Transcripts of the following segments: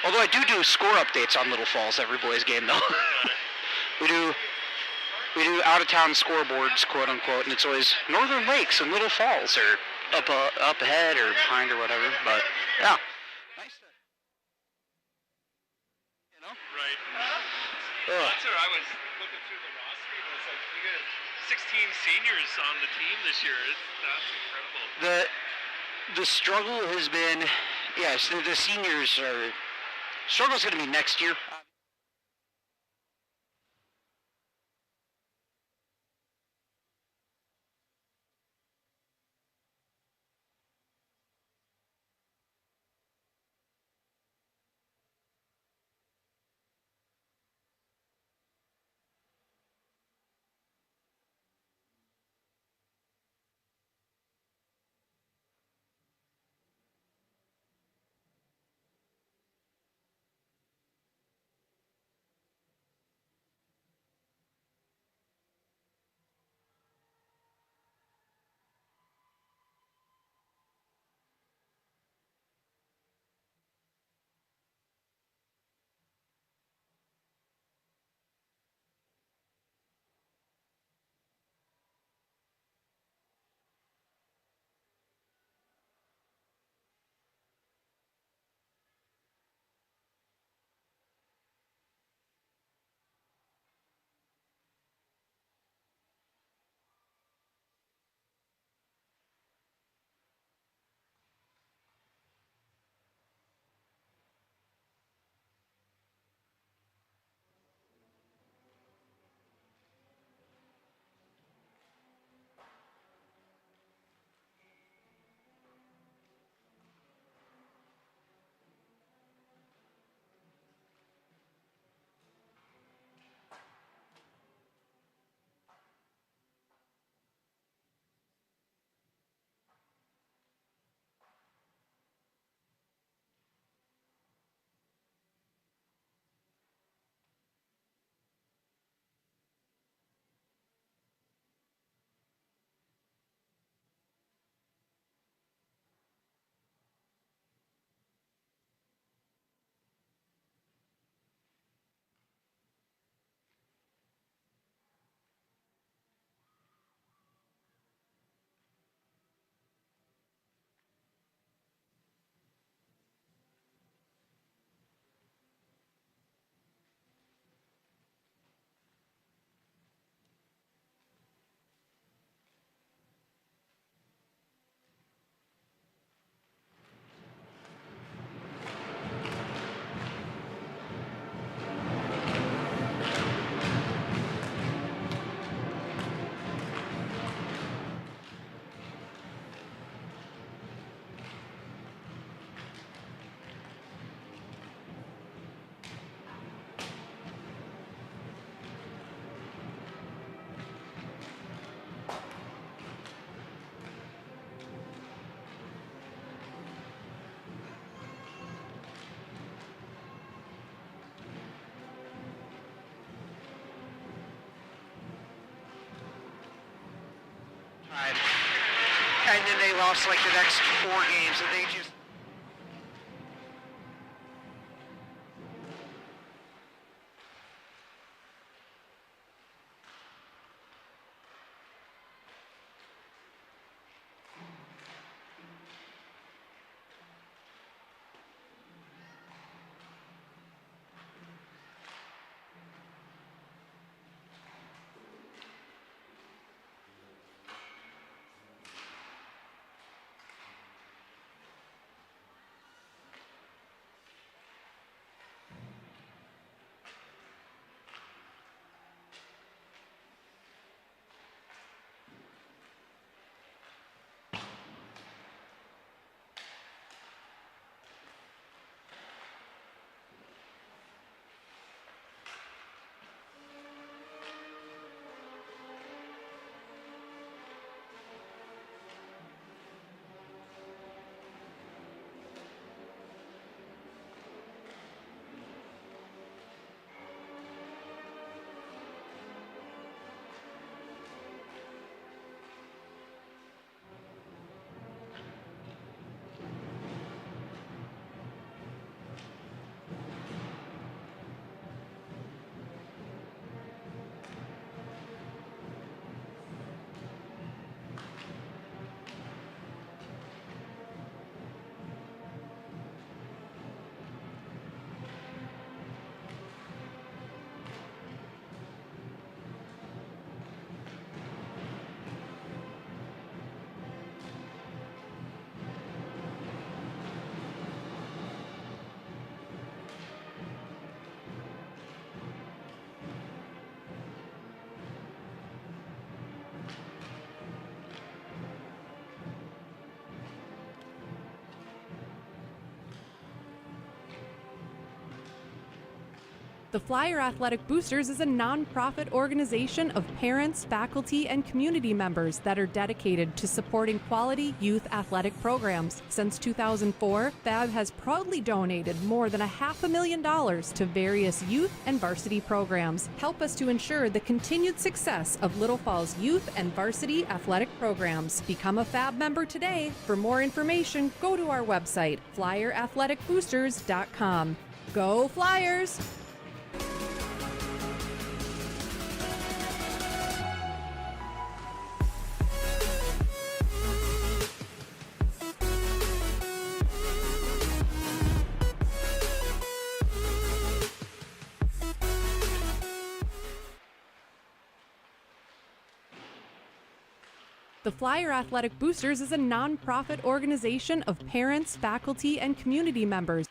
Although I do score updates on Little Falls every boys game though. we do out of town scoreboards, quote unquote, and it's always Northern Lakes and Little Falls or up ahead or behind or whatever. But yeah, nice. You know. Right. That's where I was looking through the roster, and it's like you got 16 seniors on the team this year. That's incredible. The struggle has been, yes, the seniors are. Struggle's going to be next year. And then they lost like the next 4 games, and they just. The Flyer Athletic Boosters is a nonprofit organization of parents, faculty, and community members that are dedicated to supporting quality youth athletic programs. Since 2004, FAB has proudly donated more than $500,000 to various youth and varsity programs. Help us to ensure the continued success of Little Falls youth and varsity athletic programs. Become a FAB member today. For more information, go to our website, flyerathleticboosters.com. Go Flyers! The Flyer Athletic Boosters is a nonprofit organization of parents, faculty, and community members.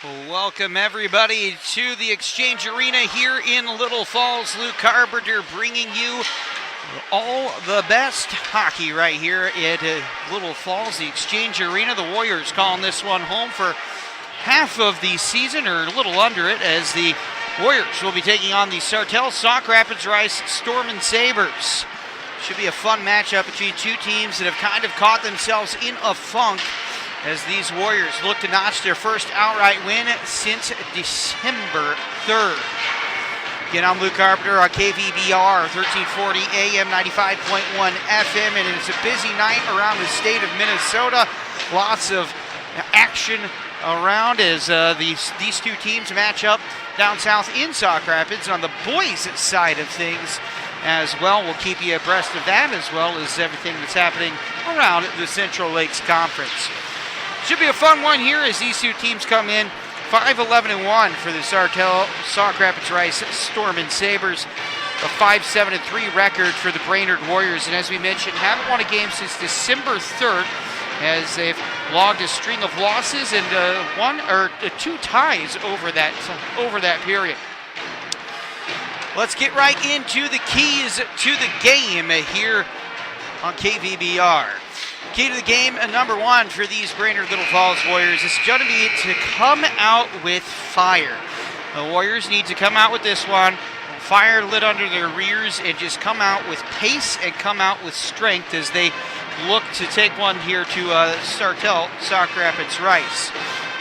Welcome everybody to the Exchange Arena here in Little Falls. Luke Carpenter bringing you all the best hockey right here at Little Falls, the Exchange Arena. The Warriors calling this one home for half of the season, or a little under it, as the Warriors will be taking on the Sartell Sauk Rapids-Rice Storm and Sabres. Should be a fun matchup between two teams that have kind of caught themselves in a funk as these Warriors look to notch their first outright win since December 3rd. Again, I'm Luke Carpenter on KVBR 1340 AM 95.1 FM, and it's a busy night around the state of Minnesota. Lots of action around as these two teams match up down south in Sauk Rapids on the boys' side of things as well. We'll keep you abreast of that, as well as everything that's happening around the Central Lakes Conference. Should be a fun one here as these two teams come in 5-11-1 for the Sartell Sauk Rapids-Rice Storm and Sabres, a 5-7-3 record for the Brainerd Warriors, and as we mentioned, haven't won a game since December 3rd, as they've logged a string of losses and two ties over that period. Let's get right into the keys to the game here on KVBR. Key to the game, number one for these Brainerd Little Falls Warriors is going to be to come out with fire. The Warriors need to come out with this one, fire lit under their rears, and just come out with pace and come out with strength as they look to take one here to Sartell Sauk Rapids-Rice.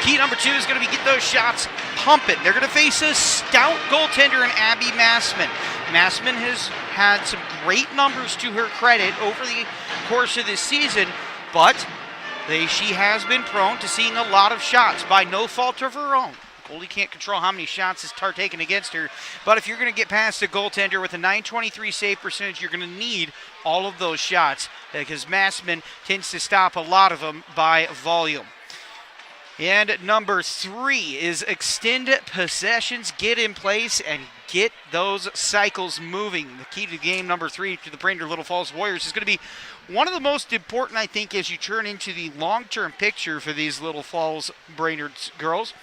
Key number two is going to be get those shots pumping. They're going to face a stout goaltender in Abby Massman. Massman has had some great numbers to her credit over the course of this season, but she has been prone to seeing a lot of shots by no fault of her own. Goalie can't control how many shots is taken against her, but if you're going to get past a goaltender with a .923 save percentage, you're going to need all of those shots because Massman tends to stop a lot of them by volume. And number three is extend possessions, get in place, and get those cycles moving. The key to game number three to the Brainerd Little Falls Warriors is going to be one of the most important, I think, as you turn into the long-term picture for these Little Falls Brainerd girls.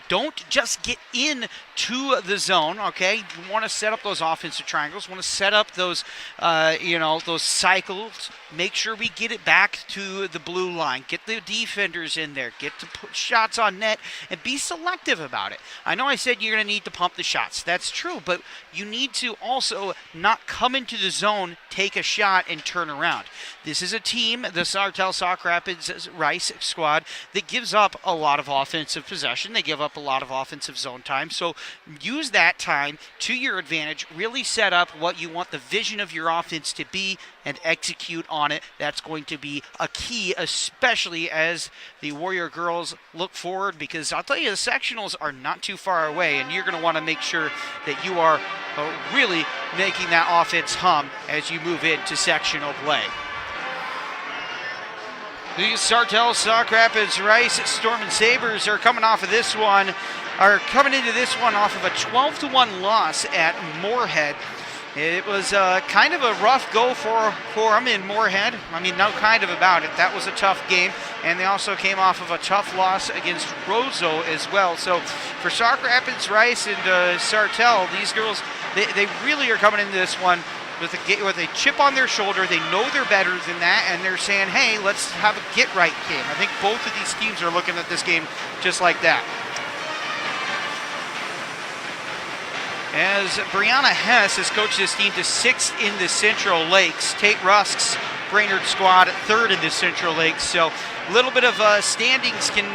Don't just get into the zone, okay? You want to set up those offensive triangles, want to set up those, those cycles. Make sure we get it back to the blue line. Get the defenders in there. Get to put shots on net and be selective about it. I know I said you're going to need to pump the shots. That's true, but you need to also not come into the zone, take a shot, and turn around. This is a team, the Sartell Sauk Rapids-Rice squad, that gives up a lot of offensive possession. They give up a lot of offensive zone time. So use that time to your advantage. Really set up what you want the vision of your offense to be and execute on it. That's going to be a key, especially as the Warrior girls look forward, because I'll tell you, the sectionals are not too far away, and you're going to want to make sure that you are really making that offense hum as you move into sectional play. The Sartell Sauk Rapids-Rice Storm and Sabres are coming into this one off of a 12-1 loss at Moorhead. It was kind of a rough go for them in Moorhead. I mean, no kind of about it. That was a tough game, and they also came off of a tough loss against Roseau as well. So for Sauk Rapids-Rice and Sartell, these girls, they really are coming into this one with a chip on their shoulder. They know they're better than that, and they're saying, hey, let's have a get-right game. I think both of these teams are looking at this game just like that. As Brianna Hess has coached this team to 6th in the Central Lakes. Tate Rusk's Brainerd squad at 3rd in the Central Lakes. So a little bit of standings can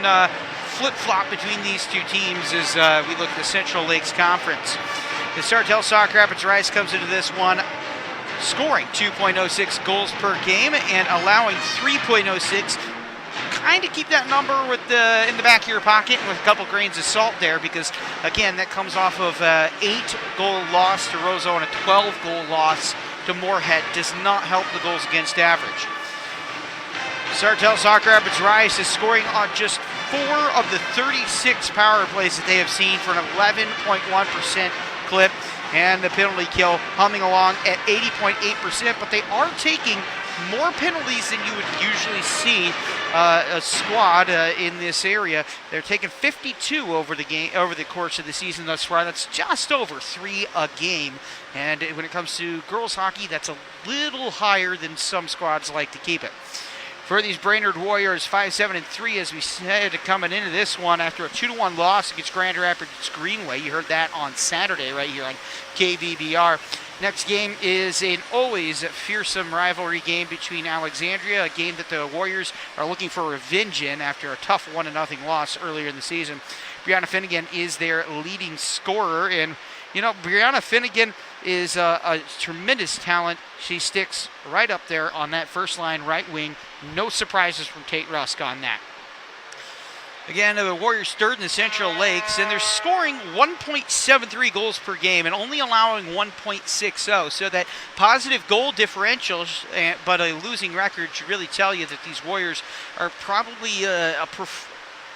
flip-flop between these two teams as we look at the Central Lakes Conference. The Sartell Sauk Rapids-Rice comes into this one scoring 2.06 goals per game and allowing 3.06. Kind of keep that number in the back of your pocket with a couple grains of salt there, because again, that comes off of an 8-goal loss to Roseau and a 12-goal loss to Moorhead. Does not help the goals against average. Sartell Sauk Rapids-Rice is scoring on just 4 of the 36 power plays that they have seen for an 11.1% clip, and the penalty kill humming along at 80.8%, but they are taking more penalties than you would usually see a squad in this area. They're taking 52 over the course of the season thus far. That's just over 3 a game. And when it comes to girls hockey, that's a little higher than some squads like to keep it. For these Brainerd Warriors, 5-7-3, as we said, coming into this one after a 2-1 loss against Grand Rapids Greenway. You heard that on Saturday right here on KVBR. Next game is an always fearsome rivalry game between Alexandria, a game that the Warriors are looking for revenge in after a tough 1-0 loss earlier in the season. Brianna Finnegan is their leading scorer, and you know, Brianna Finnegan is a tremendous talent. She sticks right up there on that first line right wing. No surprises from Tate Rusk on that. Again, the Warriors third in the Central Lakes, and they're scoring 1.73 goals per game and only allowing 1.60. So that positive goal differential, but a losing record should really tell you that these Warriors are probably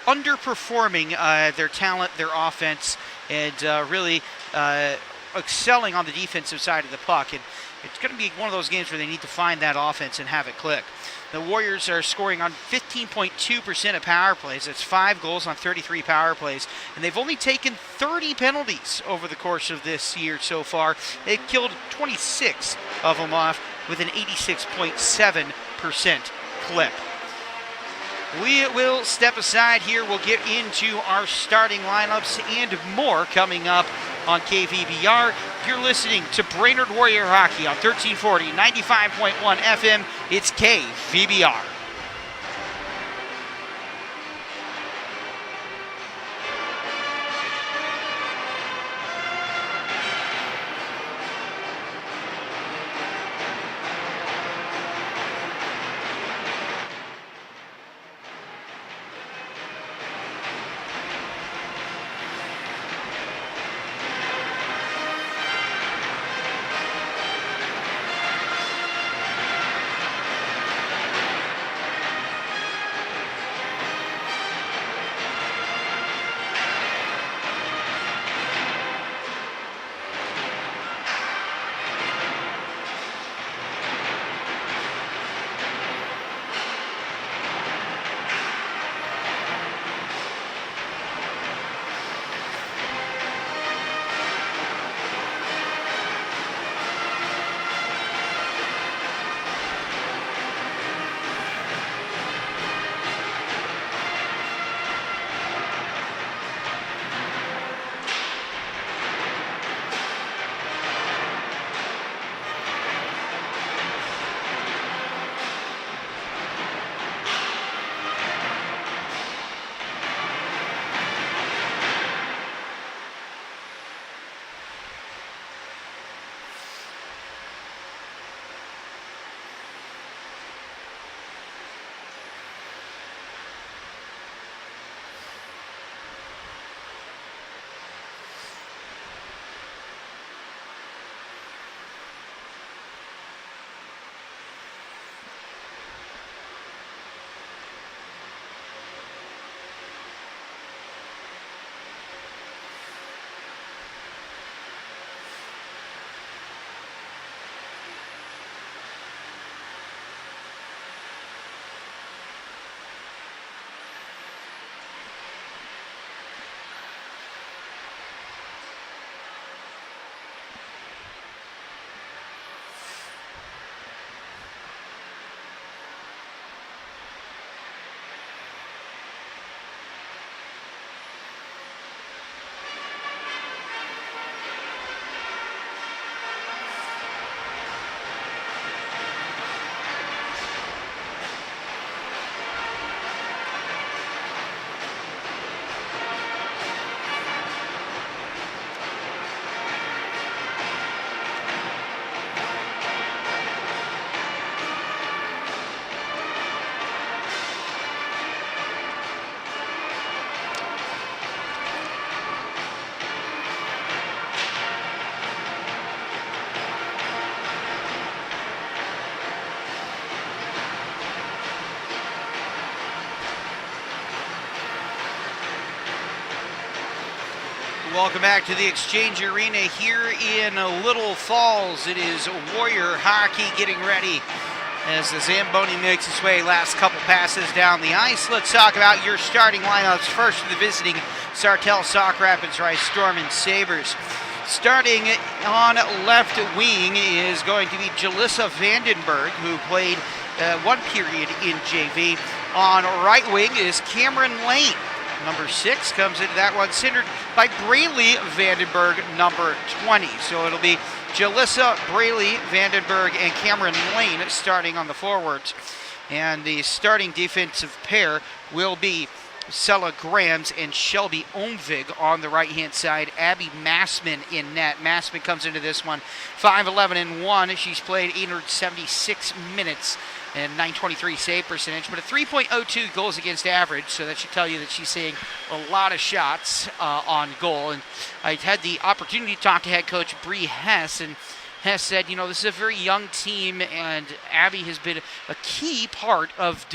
underperforming their talent, their offense, and really excelling on the defensive side of the puck. And it's going to be one of those games where they need to find that offense and have it click. The Warriors are scoring on 15.2% of power plays. That's 5 goals on 33 power plays. And they've only taken 30 penalties over the course of this year so far. They've killed 26 of them off with an 86.7% clip. We will step aside here. We'll get into our starting lineups and more coming up on KVBR. You're listening to Brainerd Warrior Hockey on 1340, 95.1 FM. It's KVBR. Welcome back to the Exchange Arena here in Little Falls. It is Warrior Hockey getting ready as the Zamboni makes his way last couple passes down the ice. Let's talk about your starting lineups. First for the visiting Sartell Sauk Rapids-Rice Storm and Sabres. Starting on left wing is going to be Jalissa Vandenberg, who played one period in JV. On right wing is Cameron Lane. Number 6 comes into that one, centered by Braylee Vandenberg, number 20. So it'll be Jalissa, Braylee Vandenberg, and Cameron Lane starting on the forwards. And the starting defensive pair will be Sella Grams and Shelby Omvig on the right-hand side. Abby Massman in net. Massman comes into this one 5'11" 1. She's played 876 minutes and 923 save percentage, but a 3.02 goals against average, so that should tell you that she's seeing a lot of shots on goal. And I had the opportunity to talk to head coach Bree Hess, and Hess said, you know, this is a very young team, and Abby has been a key part of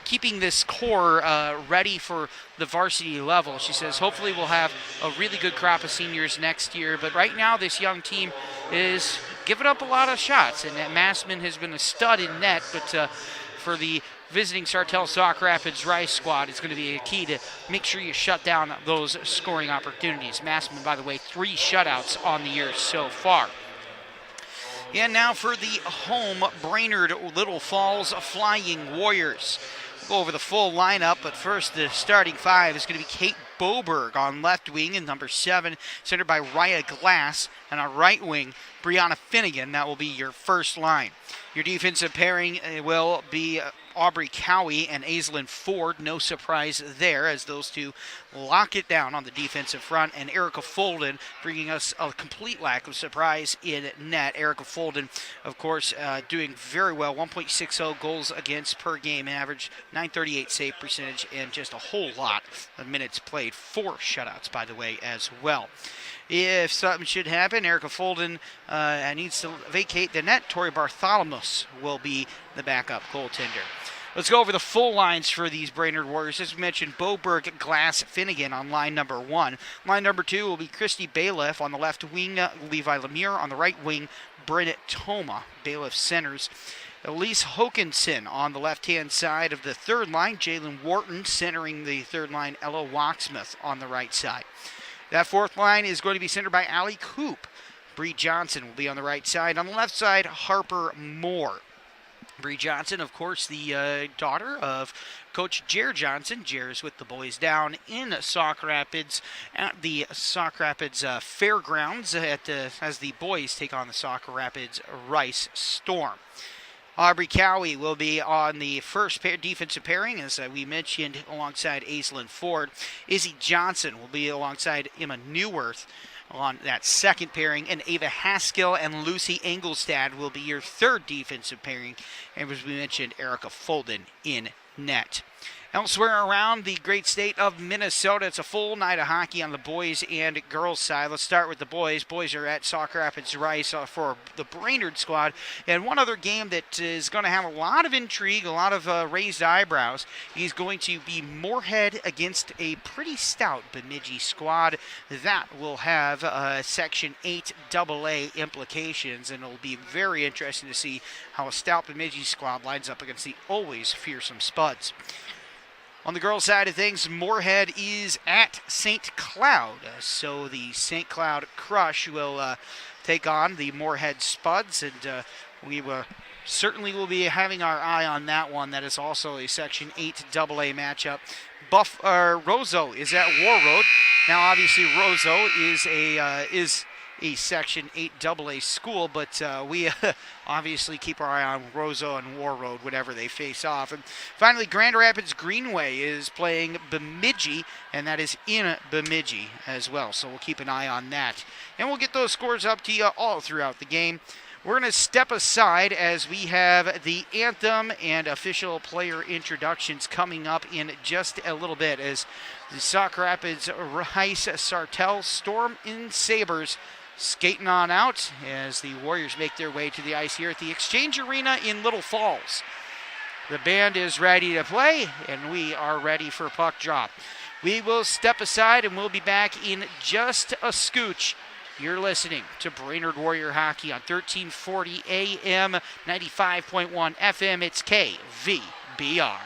keeping this core ready for the varsity level. She says hopefully we'll have a really good crop of seniors next year, but right now this young team is giving up a lot of shots, and that Massman has been a stud in net, but for the visiting Sartell Sauk Rapids-Rice squad, it's going to be a key to make sure you shut down those scoring opportunities. Massman, by the way, 3 shutouts on the year so far. And now for the home Brainerd Little Falls Flying Warriors. We'll go over the full lineup, but first the starting 5 is going to be Kate Boberg on left wing, and number 7 centered by Raya Glass, and on right wing Brianna Finnegan. That will be your first line. Your defensive pairing will be Aubrey Cowie and Aislinn Ford. No surprise there, as those two lock it down on the defensive front. And Erica Folden bringing us a complete lack of surprise in net. Erica Folden, of course, doing very well. 1.60 goals against per game average, 938 save percentage, and just a whole lot of minutes played. 4 shutouts, by the way, as well. If something should happen, Erica Folden needs to vacate the net. Tori Bartholomew will be the backup goaltender. Let's go over the full lines for these Brainerd Warriors. As we mentioned, Boberg, Glass, Finnegan on line number 1. Line number 2 will be Christy Bailiff on the left wing, Levi Lemire on the right wing, Brennet Toma. Bailiff centers. Elise Hokinson on the left-hand side of the third line. Jalen Wharton centering the third line. Ella Walksmith on the right side. That fourth line is going to be centered by Allie Coop. Bree Johnson will be on the right side. On the left side, Harper Moore. Bree Johnson, of course, the daughter of Coach Jer Johnson. Jer is with the boys down in Sauk Rapids at the Sauk Rapids Fairgrounds as the boys take on the Sauk Rapids-Rice Storm. Aubrey Cowie will be on the first defensive pairing, as we mentioned, alongside Aislinn Ford. Izzy Johnson will be alongside Emma Neuwirth on that second pairing, and Ava Haskell and Lucy Engelstad will be your third defensive pairing, and as we mentioned, Erica Folden in net. Elsewhere around the great state of Minnesota, it's a full night of hockey on the boys and girls side. Let's start with the boys. Boys are at Sauk Rapids-Rice for the Brainerd squad. And one other game that is going to have a lot of intrigue, a lot of raised eyebrows, is going to be Moorhead against a pretty stout Bemidji squad. That will have Section 8 AA implications, and it'll be very interesting to see how a stout Bemidji squad lines up against the always fearsome Spuds. On the girls' side of things, Moorhead is at St. Cloud. So the St. Cloud Crush will take on the Moorhead Spuds, and we certainly will be having our eye on that one. That is also a Section 8 AA matchup. Roseau is at War Road. Now, obviously, Roseau is a Section 8 AA school, but we obviously keep our eye on Roseau and War Road whenever they face off. And finally, Grand Rapids Greenway is playing Bemidji, and that is in Bemidji as well, so we'll keep an eye on that. And we'll get those scores up to you all throughout the game. We're going to step aside as we have the anthem and official player introductions coming up in just a little bit, as the Sauk Rapids-Rice Sartell Storm and Sabres skating on out as the Warriors make their way to the ice here at the Exchange Arena in Little Falls. The band is ready to play, and we are ready for puck drop. We will step aside, and we'll be back in just a scooch You're listening to Brainerd Warrior Hockey on 1340 AM, 95.1 FM. It's KVBR.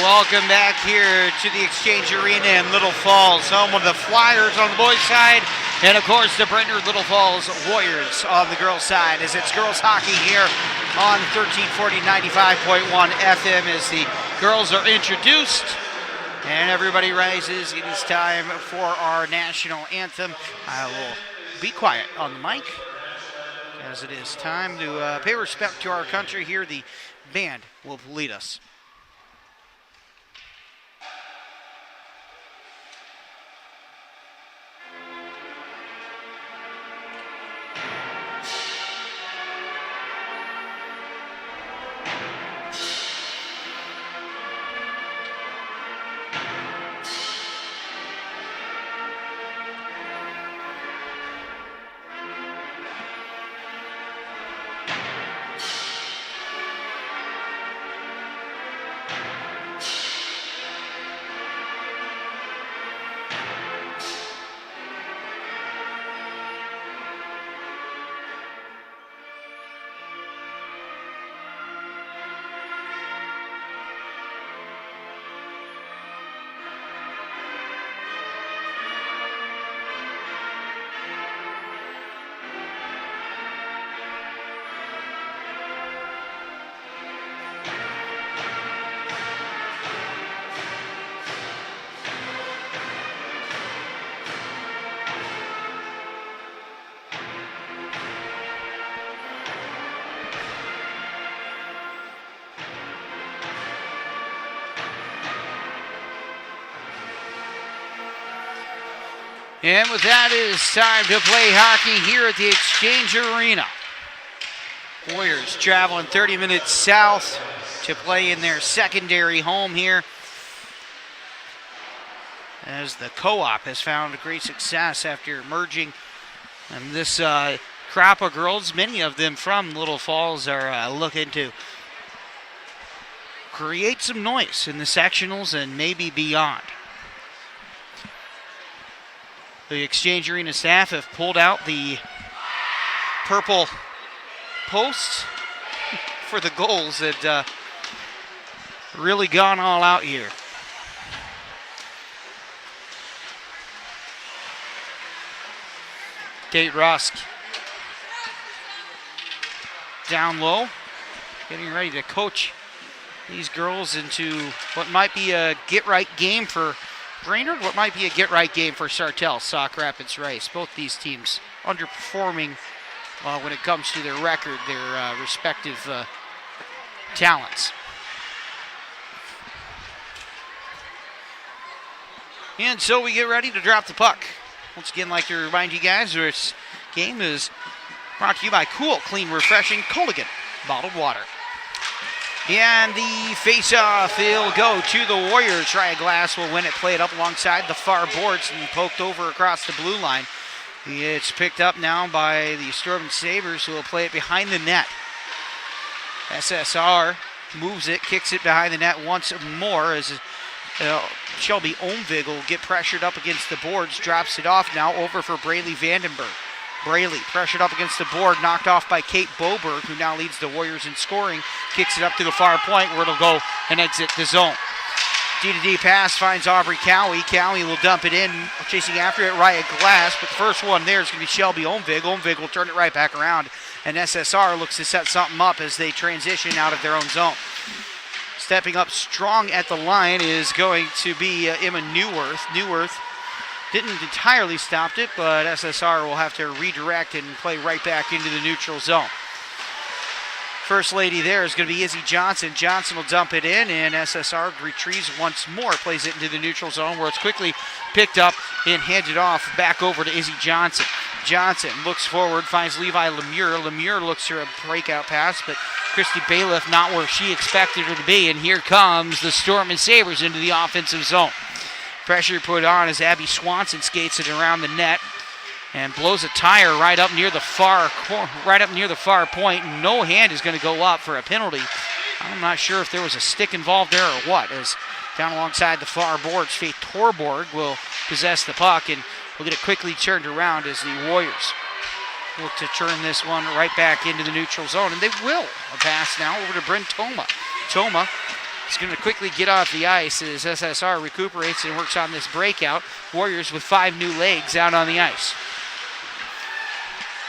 Welcome back here to the Exchange Arena in Little Falls, home of the Flyers on the boys' side, and of course the Brainerd Little Falls Warriors on the girls' side, as it's girls hockey here on 1340 95.1 FM as the girls are introduced and everybody rises. It is time for our national anthem. I will be quiet on the mic as it is time to pay respect to our country here. The band will lead us. And with that, it is time to play hockey here at the Exchange Arena. Warriors traveling 30 minutes south to play in their secondary home here, as the co-op has found great success after merging. And this crop of girls, many of them from Little Falls, are looking to create some noise in the sectionals and maybe beyond. The Exchange Arena staff have pulled out the purple posts for the goals that really gone all out here. Kate Rusk down low, getting ready to coach these girls into what might be a get-right game for Brainerd, what might be a get-right game for Sartell, Sauk Rapids-Rice. Both these teams underperforming when it comes to their record, their respective talents. And so we get ready to drop the puck. Once again, I'd like to remind you guys, this game is brought to you by Cool, Clean, Refreshing Culligan Bottled Water. And the face-off will go to the Warriors. Ryan Glass will win it, play it up alongside the far boards and poked over across the blue line. It's picked up now by the Storm Sabres, who will play it behind the net. SSR moves it, kicks it behind the net once more as Shelby Omvig will get pressured up against the boards, drops it off now over for Braley Vandenberg. Braley pressured up against the board, knocked off by Kate Boberg, who now leads the Warriors in scoring, kicks it up to the far point where it'll go and exit the zone. D-to-D pass finds Aubrey Cowie. Cowie will dump it in, chasing after it, Ryan Glass, but the first one there is going to be Shelby Omvig. Omvig will turn it right back around, and SSR looks to set something up as they transition out of their own zone. Stepping up strong at the line is going to be Emma Newworth. Newworth didn't entirely stop it, but SSR will have to redirect and play right back into the neutral zone. First lady there is going to be Izzy Johnson. Johnson will dump it in, and SSR retrieves once more, plays it into the neutral zone where it's quickly picked up and handed off back over to Izzy Johnson. Johnson looks forward, finds Levi Lemure. Lemure looks for a breakout pass, but Christy Bailiff not where she expected her to be, and here comes the Storm and Sabres into the offensive zone. Pressure put on as Abby Swanson skates it around the net and blows a tire right up near the far point. No hand is going to go up for a penalty. I'm not sure if there was a stick involved there or what, as down alongside the far boards, Faith Torborg will possess the puck, and we'll get it quickly turned around as the Warriors look to turn this one right back into the neutral zone, and they will. A pass now over to Bryn Toma. Toma is going to quickly get off the ice as SSR recuperates and works on this breakout. Warriors with 5 new legs out on the ice.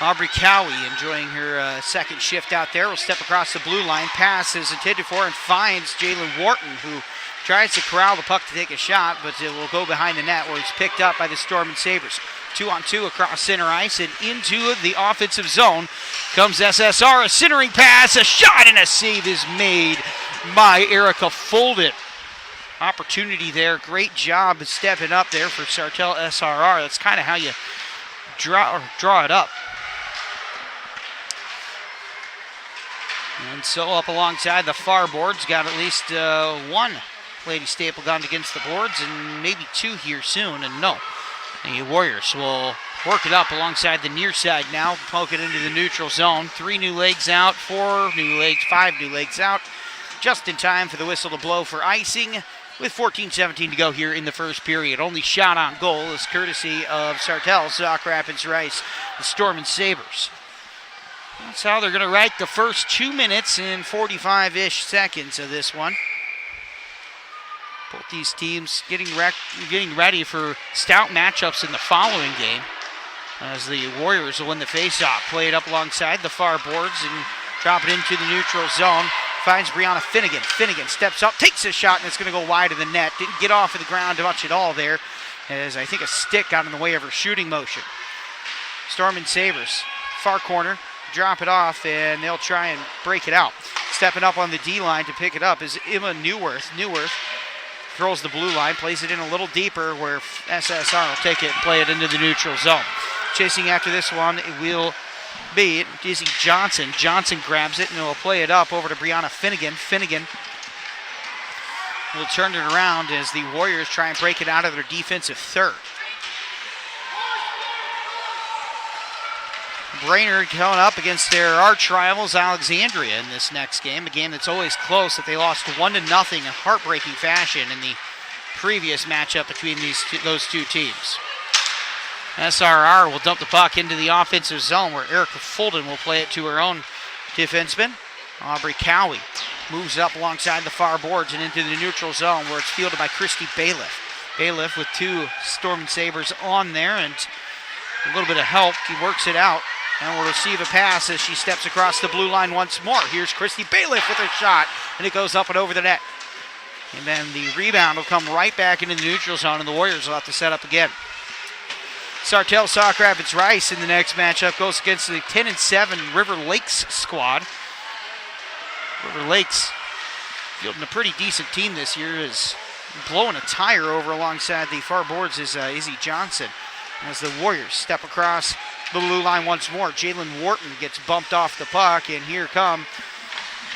Aubrey Cowie enjoying her second shift out there. Will step across the blue line. Pass is intended for and finds Jalen Wharton, who tries to corral the puck to take a shot, but it will go behind the net where he's picked up by the Storm and Sabres. 2-on-2 across center ice and into the offensive zone comes SSR. A centering pass, a shot, and a save is made by Erica Folden. Opportunity there. Great job stepping up there for Sartell SRR. That's kind of how you draw it up. And so up alongside the far boards, got at least one Lady Staple gone against the boards and maybe 2 here soon. And no, the Warriors will work it up alongside the near side now, poke it into the neutral zone. 3 new legs out, 4 new legs, 5 new legs out. Just in time for the whistle to blow for icing with 14:17 to go here in the first period. Only shot on goal is courtesy of Sartell, Sauk Rapids-Rice, the Storm and Sabres. That's how they're going to write the first 2 minutes and 45-ish seconds of this one. Both these teams getting ready for stout matchups in the following game, as the Warriors will win the faceoff. Play it up alongside the far boards and drop it into the neutral zone. Finds Brianna Finnegan. Finnegan steps up, takes a shot, and it's going to go wide of the net. Didn't get off of the ground much at all there, as I think a stick got in the way of her shooting motion. Storm and Sabres, far corner. Drop it off, and they'll try and break it out. Stepping up on the D line to pick it up is Emma Newworth. Newworth throws the blue line, plays it in a little deeper where SSR will take it and play it into the neutral zone. Chasing after this one, it will be Dizzy Johnson. Johnson grabs it and will play it up over to Brianna Finnegan. Finnegan will turn it around as the Warriors try and break it out of their defensive third. Brainerd coming up against their arch rivals Alexandria in this next game, a game that's always close, that they lost 1-0 in heartbreaking fashion in the previous matchup between those two teams. SRR will dump the puck into the offensive zone where Erica Fulton will play it to her own defenseman. Aubrey Cowie moves up alongside the far boards and into the neutral zone where it's fielded by Christy Bailiff. Bailiff with two Storm Sabres on there and a little bit of help. He works it out and will receive a pass as she steps across the blue line once more. Here's Christy Bailiff with her shot, and it goes up and over the net. And then the rebound will come right back into the neutral zone, and the Warriors will have to set up again. Sartell Sauk Rapids-Rice in the next matchup goes against the 10-7 River Lakes squad. River Lakes fielding a pretty decent team this year, is blowing a tire over alongside the far boards is Izzy Johnson. As the Warriors step across the blue line once more, Jalen Wharton gets bumped off the puck, and here come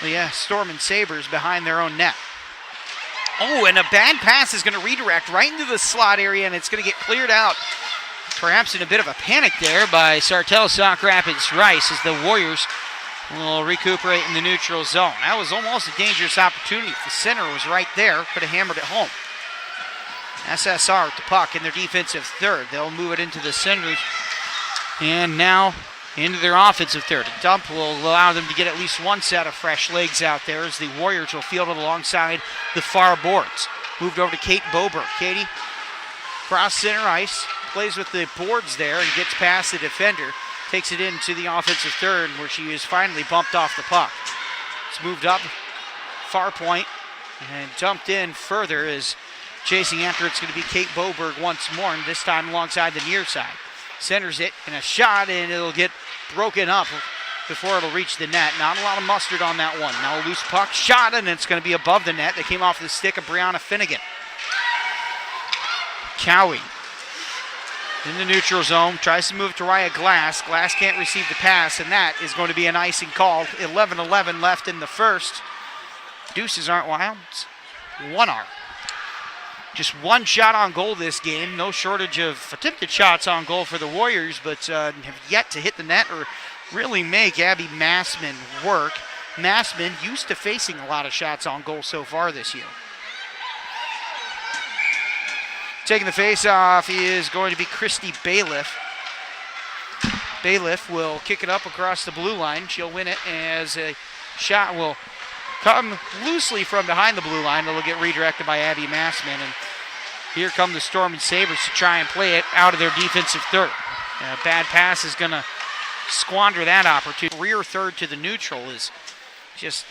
the Storm and Sabres behind their own net. Oh, and a bad pass is going to redirect right into the slot area, and it's going to get cleared out, perhaps in a bit of a panic there by Sartell Sauk Rapids-Rice as the Warriors will recuperate in the neutral zone. That was almost a dangerous opportunity. If the center was right there, could have hammered it home. SSR with the puck in their defensive third. They'll move it into the center and now into their offensive third. A dump will allow them to get at least one set of fresh legs out there as the Warriors will field it alongside the far boards. Moved over to Kate Boberg. Katie, cross center ice, plays with the boards there and gets past the defender. Takes it into the offensive third where she is finally bumped off the puck. It's moved up far point and dumped in further as chasing after it's going to be Kate Boberg once more, and this time alongside the near side. Centers it in a shot, and it'll get broken up before it'll reach the net. Not a lot of mustard on that one. Now a loose puck, shot, and it's going to be above the net. That came off the stick of Brianna Finnegan. Cowie in the neutral zone, tries to move to Raya Glass. Glass can't receive the pass, and that is going to be an icing call. 11-11 left in the first. Deuces aren't wild. One are. Just one shot on goal this game. No shortage of attempted shots on goal for the Warriors, but have yet to hit the net or really make Abby Massman work. Massman used to facing a lot of shots on goal so far this year. Taking the face-off is going to be Christy Bailiff. Bailiff will kick it up across the blue line. She'll win it as a shot will come loosely from behind the blue line. It'll get redirected by Abby Massman, and here come the Storm and Sabres to try and play it out of their defensive third. A bad pass is going to squander that opportunity. Rear third to the neutral is just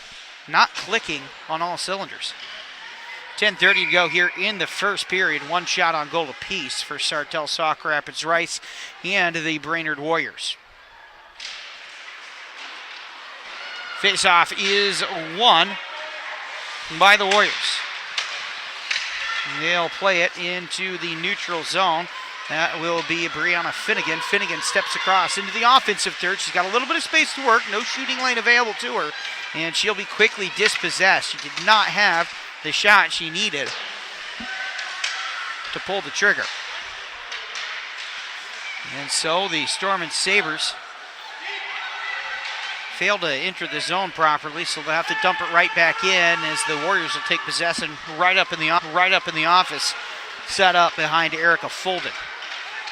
not clicking on all cylinders. 10:30 to go here in the first period. One shot on goal apiece for Sartell Sauk Rapids-Rice and the Brainerd Warriors. Face-off is won by the Warriors. They'll play it into the neutral zone. That will be Brianna Finnegan. Finnegan steps across into the offensive third. She's got a little bit of space to work. No shooting lane available to her. And she'll be quickly dispossessed. She did not have the shot she needed to pull the trigger. And so the Storm and Sabres failed to enter the zone properly, so they'll have to dump it right back in as the Warriors will take possession right up in the office, set up behind Erica Fulton.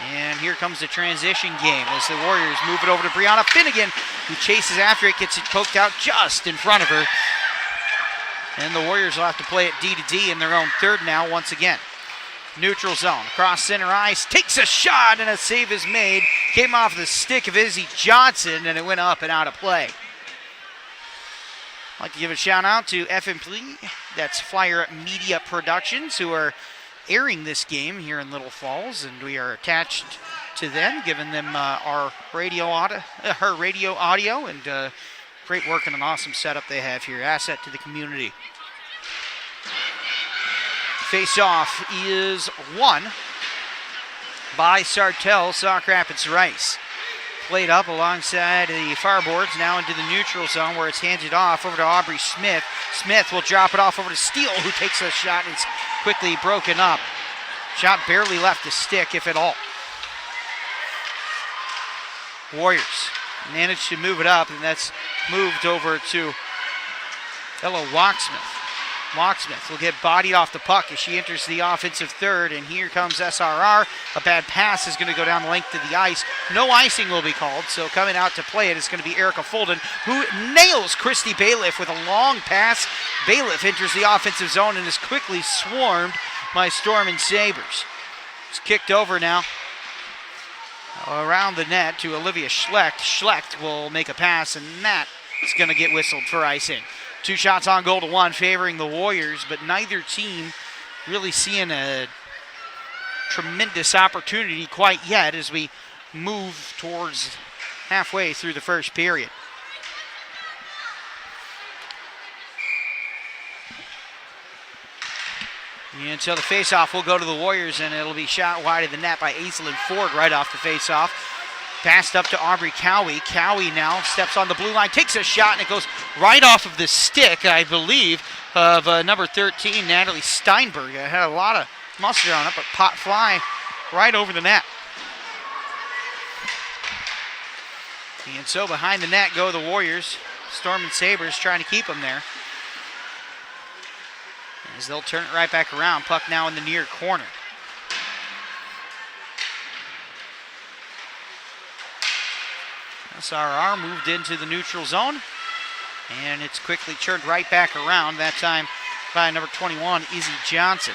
And here comes the transition game as the Warriors move it over to Brianna Finnegan, who chases after it, gets it poked out just in front of her. And the Warriors will have to play it D to D in their own third now once again. Neutral zone, across center ice, takes a shot, and a save is made. Came off the stick of Izzy Johnson, and it went up and out of play. I'd like to give a shout out to FMP, that's Flyer Media Productions, who are airing this game here in Little Falls, and we are attached to them, giving them our radio audio, and great work and an awesome setup they have here. Asset to the community. Face-off is won by Sartell, Sauk Rapids-Rice. Played up alongside the far boards, now into the neutral zone where it's handed off over to Aubrey Smith. Smith will drop it off over to Steele, who takes a shot and it's quickly broken up. Shot barely left the stick, if at all. Warriors managed to move it up, and that's moved over to Ella Walksmith. Walksmith will get bodied off the puck as she enters the offensive third, and here comes SRR. A bad pass is going to go down the length of the ice. No icing will be called, so coming out to play it is going to be Erica Fulden, who nails Christy Bailiff with a long pass. Bailiff enters the offensive zone and is quickly swarmed by Storm and Sabres. It's kicked over now around the net to Olivia Schlecht. Schlecht will make a pass, and that is going to get whistled for icing. 2 shots on goal to 1 favoring the Warriors, but neither team really seeing a tremendous opportunity quite yet as we move towards halfway through the first period. And so the faceoff will go to the Warriors, and it'll be shot wide of the net by Aislinn Ford right off the faceoff. Passed up to Aubrey Cowie. Cowie now steps on the blue line, takes a shot, and it goes right off of the stick, I believe, of number 13, Natalie Steinberg. It had a lot of mustard on it, but pot fly right over the net. And so behind the net go the Warriors. Storm and Sabres trying to keep them there, as they'll turn it right back around. Puck now in the near corner. SRR moved into the neutral zone, and it's quickly turned right back around, that time by number 21, Izzy Johnson.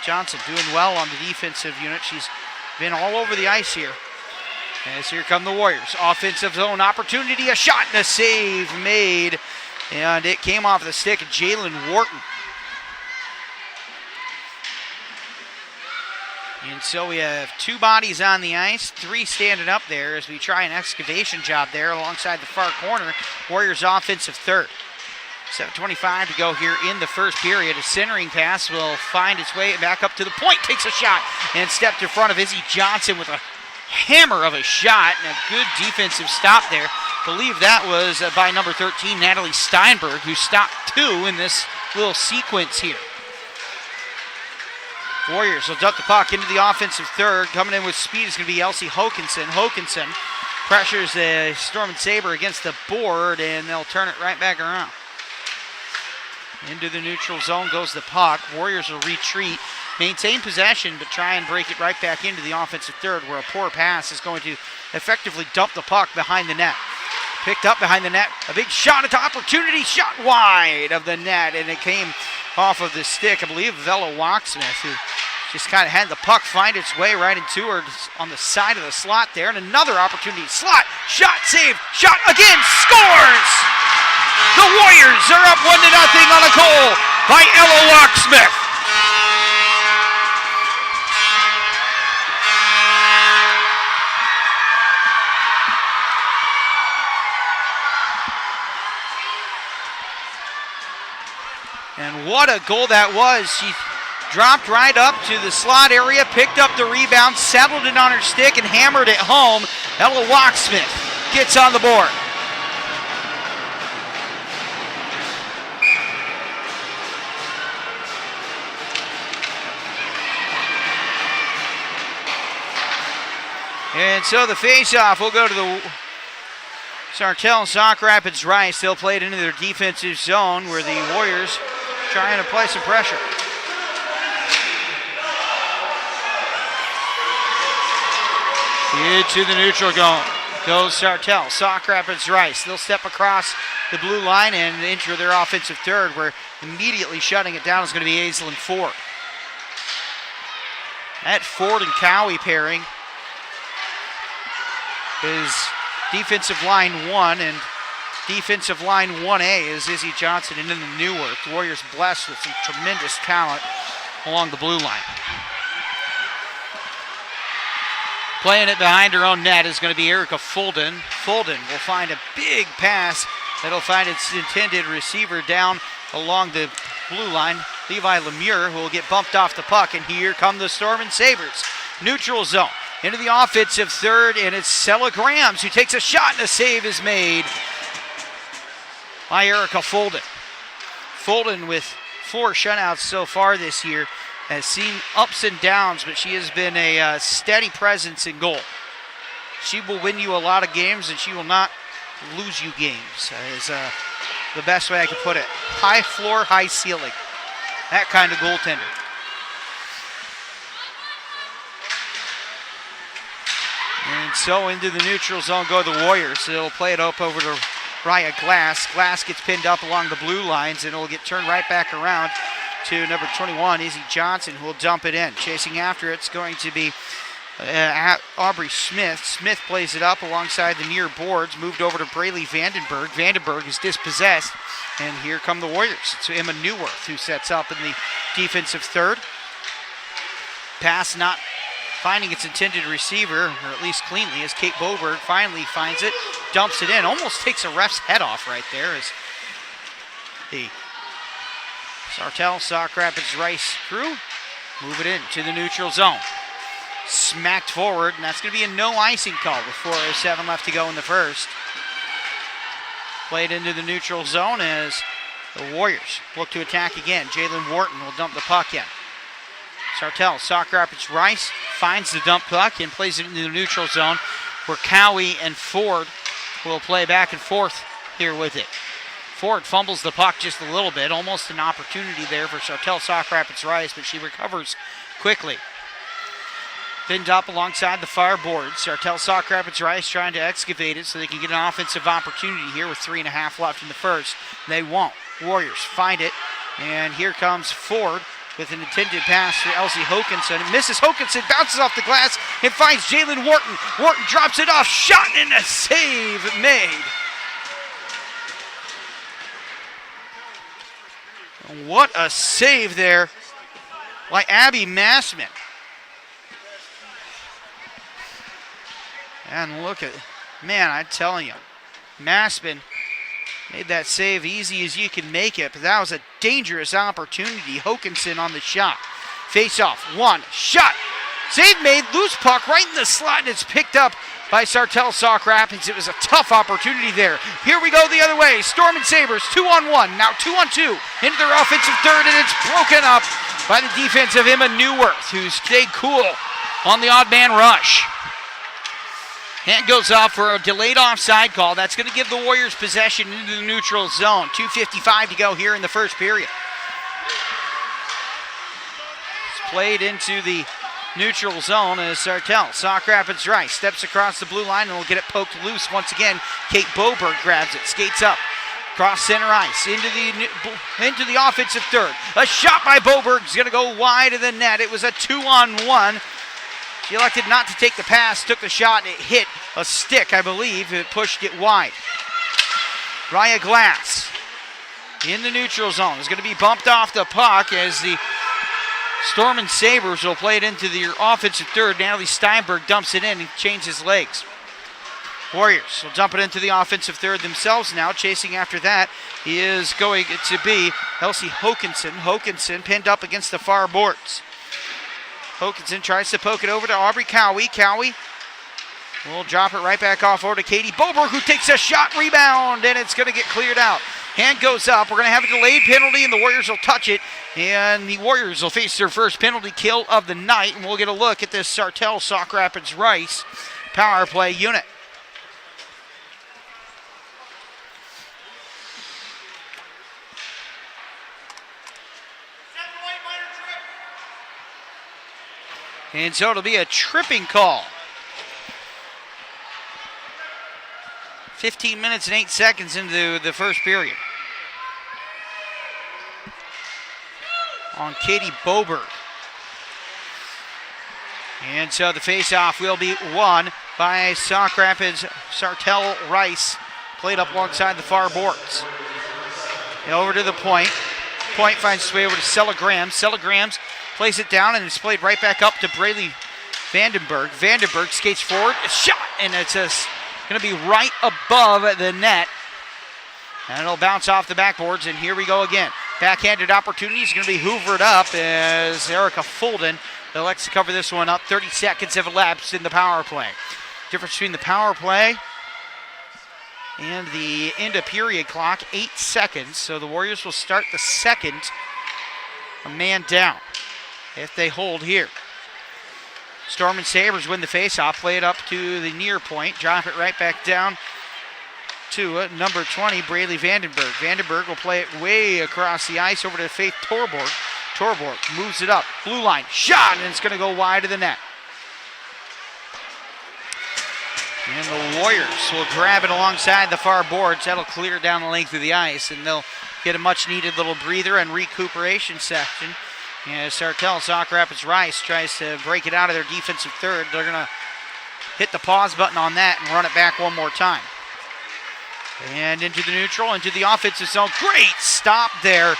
Johnson doing well on the defensive unit. She's been all over the ice here. As here come the Warriors. Offensive zone opportunity, a shot and a save made, and it came off the stick of Jalen Wharton. And so we have 2 bodies on the ice, 3 standing up there as we try an excavation job there alongside the far corner. Warriors offensive third. 7:25 to go here in the first period. A centering pass will find its way back up to the point, takes a shot, and stepped in front of Izzy Johnson with a hammer of a shot and a good defensive stop there. Believe that was by number 13, Natalie Steinberg, who stopped 2 in this little sequence here. Warriors will duck the puck into the offensive third. Coming in with speed is going to be Elsie Hokinson. Hokinson pressures the Storm and Sabre against the board, and they'll turn it right back around. Into the neutral zone goes the puck. Warriors will retreat, maintain possession, but try and break it right back into the offensive third, where a poor pass is going to effectively dump the puck behind the net. Picked up behind the net. A big shot at the opportunity. Shot wide of the net, and it came off of the stick, I believe, of Ella Walksmith, who just kind of had the puck find its way right into her on the side of the slot there. And another opportunity. Slot. Shot. Save. Shot again. Scores! The Warriors are up 1-0 on a goal by Ella Walksmith. And what a goal that was. She dropped right up to the slot area, picked up the rebound, settled it on her stick, and hammered it home. Ella Walksmith gets on the board. And so the face-off will go to the Sartell Sauk Rapids-Rice. They'll play it into their defensive zone, where the Warriors trying to apply some pressure. Into the neutral zone goes Sartell. Sauk Rapids-Rice. They'll step across the blue line and enter their offensive third, where immediately shutting it down is going to be Aislinn Ford. That Ford and Cowie pairing is defensive line 1, and defensive line 1A is Izzy Johnson, and in the Newark. The Warriors blessed with some tremendous talent along the blue line. Playing it behind her own net is going to be Erica Fulden. Fulden will find a big pass that'll find its intended receiver down along the blue line. Levi Lemure, who will get bumped off the puck, and here come the Storm and Sabres. Neutral zone. Into the offensive third, and it's Sella Grams who takes a shot, and a save is made by Erica Folden. Folden with 4 shutouts so far this year has seen ups and downs, but she has been a steady presence in goal. She will win you a lot of games, and she will not lose you games, is the best way I could put it. High floor, high ceiling. That kind of goaltender. And so into the neutral zone go the Warriors. They'll play it up over to Raya Glass. Glass gets pinned up along the blue lines, and it'll get turned right back around to number 21, Izzy Johnson, who will dump it in. Chasing after it's going to be Aubrey Smith. Smith plays it up alongside the near boards, moved over to Braylee Vandenberg. Vandenberg is dispossessed, and here come the Warriors. It's Emma Newworth who sets up in the defensive third. Pass not finding its intended receiver, or at least cleanly, as Kate Boberg finally finds it, dumps it in, almost takes a ref's head off right there as the Sartell Sauk Rapids-Rice crew move it into the neutral zone. Smacked forward, and that's going to be a no icing call with 4:07 left to go in the first. Played into the neutral zone as the Warriors look to attack again. Jalen Wharton will dump the puck in. Sartell, Sauk Rapids-Rice finds the dump puck and plays it into the neutral zone, where Cowie and Ford will play back and forth here with it. Ford fumbles the puck just a little bit, almost an opportunity there for Sartell Sauk Rapids-Rice, but she recovers quickly. Pinned up alongside the far board. Sartell Sauk Rapids-Rice trying to excavate it so they can get an offensive opportunity here with 3.5 left in the first. They won't. Warriors find it, and here comes Ford with an intended pass for Elsie Hokinson. It misses Hokinson, bounces off the glass, and finds Jalen Wharton. Wharton drops it off, shot, and a save made. What a save there by Abby Massman. And look at, man, I'm telling you, Massman made that save easy as you can make it, but that was a dangerous opportunity. Hokinson on the shot. Face off, one, shot. Save made, loose puck right in the slot, and it's picked up by Sartell Sauk Rapids. It was a tough opportunity there. Here we go the other way. Storm and Sabres, 2-on-1, now 2-on-2 into their offensive third, and it's broken up by the defense of Emma Newworth, who stayed cool on the odd man rush. Hand goes up for a delayed offside call. That's going to give the Warriors possession into the neutral zone. 2:55 to go here in the first period. It's played into the neutral zone as Sartell Sauk Rapids-Rice steps across the blue line and will get it poked loose once again. Kate Boberg grabs it, skates up, cross center ice into the offensive third. A shot by Boberg is going to go wide of the net. It was a 2-on-1. She elected not to take the pass, took the shot, and it hit a stick, I believe. It pushed it wide. Raya Glass in the neutral zone is going to be bumped off the puck as the Storm and Sabres will play it into the offensive third. Natalie Steinberg dumps it in and changes legs. Warriors will dump it into the offensive third themselves now. Chasing after that is going to be Elsie Hokinson. Hokinson pinned up against the far boards. Hokinson tries to poke it over to Aubrey Cowie. Cowie will drop it right back off over to Katie Boberg, who takes a shot, rebound, and it's going to get cleared out. Hand goes up. We're going to have a delayed penalty, and the Warriors will touch it. And the Warriors will face their first penalty kill of the night, and we'll get a look at this Sartell Sauk Rapids-Rice power play unit. And so it'll be a tripping call. 15 minutes and 8 seconds into the first period. On Katie Boberg. And so the face-off will be won by Sauk Rapids. Sartell Rice played up alongside the far boards. And over to the point. Point finds its way over to Sella Grams. Sella Grams plays it down, and it's played right back up to Braylee Vandenberg. Vandenberg skates forward, a shot, and it's going to be right above the net. And it'll bounce off the backboards, and here we go again. Backhanded opportunity is going to be hoovered up as Erica Fulden elects to cover this one up. 30 seconds have elapsed in the power play. Difference between the power play and the end of period clock, 8 seconds. So the Warriors will start the second a man down if they hold here. Storm and Sabres win the faceoff, play it up to the near point, drop it right back down to number 20, Braylee Vandenberg. Vandenberg will play it way across the ice over to Faith Torborg. Torborg moves it up, blue line, shot, and it's going to go wide of the net. And the Warriors will grab it alongside the far boards. That'll clear down the length of the ice, and they'll get a much-needed little breather and recuperation section. As Sartell, Sauk Rapids-Rice tries to break it out of their defensive third. They're going to hit the pause button on that and run it back one more time. And into the neutral, into the offensive zone. Great stop there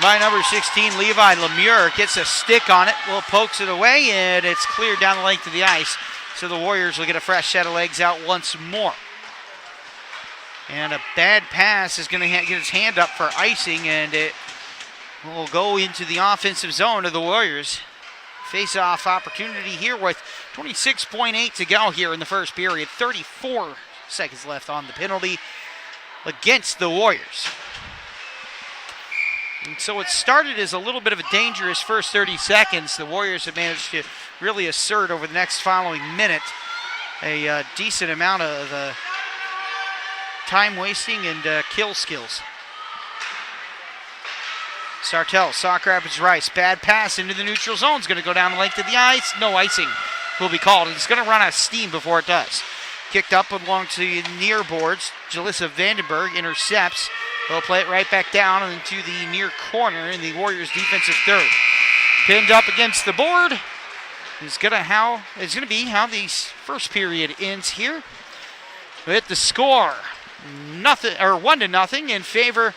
by number 16, Levi Lemure. Gets a stick on it, pokes it away, and it's cleared down the length of the ice. So the Warriors will get a fresh set of legs out once more. And a bad pass is going to get his hand up for icing, and it will go into the offensive zone of the Warriors. Face-off opportunity here with 26.8 to go here in the first period. 34 seconds left on the penalty against the Warriors. And so it started as a little bit of a dangerous first 30 seconds. The Warriors have managed to really assert over the next following minute a decent amount of time wasting and kill skills. Sartell, Sauk Rapids-Rice, bad pass into the neutral zone. Is going to go down the length of the ice. No icing will be called. It's going to run out of steam before it does. Kicked up along to the near boards. Jalissa Vandenberg intercepts. They'll play it right back down into the near corner in the Warriors' defensive third. Pinned up against the board is going to be how the first period ends here. With the score, 1-0 in favor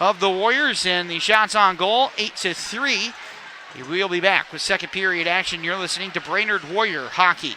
of the Warriors, and the shots on goal 8-3. We'll be back with second period action. You're listening to Brainerd Warrior Hockey.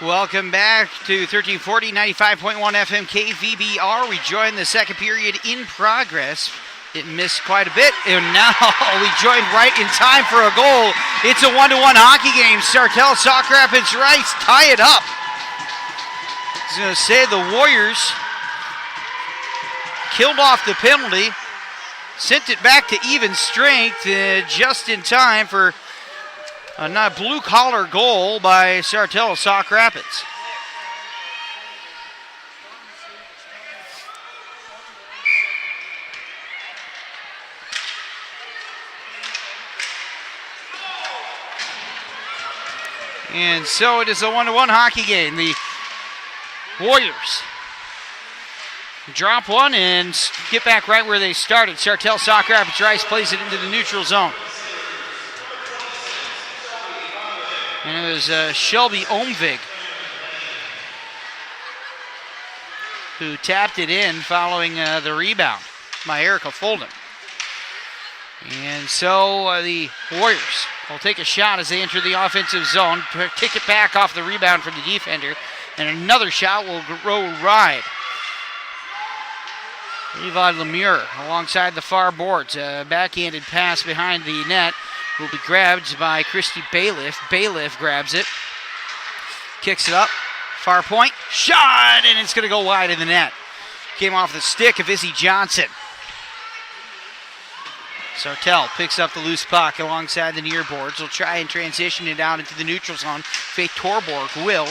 Welcome back to 1340, 95.1 FM KVBR. We join the second period in progress. It missed quite a bit, and now we joined right in time for a goal. It's a 1-1 hockey game. Sartell, Sauk Rapids-Rice tie it up. I was going to say the Warriors killed off the penalty, sent it back to even strength just in time for a blue-collar goal by Sartell, Sauk Rapids. And so it is a 1-1 hockey game. The Warriors drop one and get back right where they started. Sartell, Sauk Rapids-Rice plays it into the neutral zone. And it was Shelby Omvig who tapped it in following the rebound by Erica Folden. And so the Warriors will take a shot as they enter the offensive zone, kick it back off the rebound from the defender, and another shot will go wide. Levi Lemure alongside the far boards. A backhanded pass behind the net will be grabbed by Christy Bailiff. Bailiff grabs it, kicks it up, far point, shot, and it's going to go wide in the net. Came off the stick of Izzy Johnson. Sartell picks up the loose puck alongside the near boards. Will try and transition it out into the neutral zone. Faith Torborg will,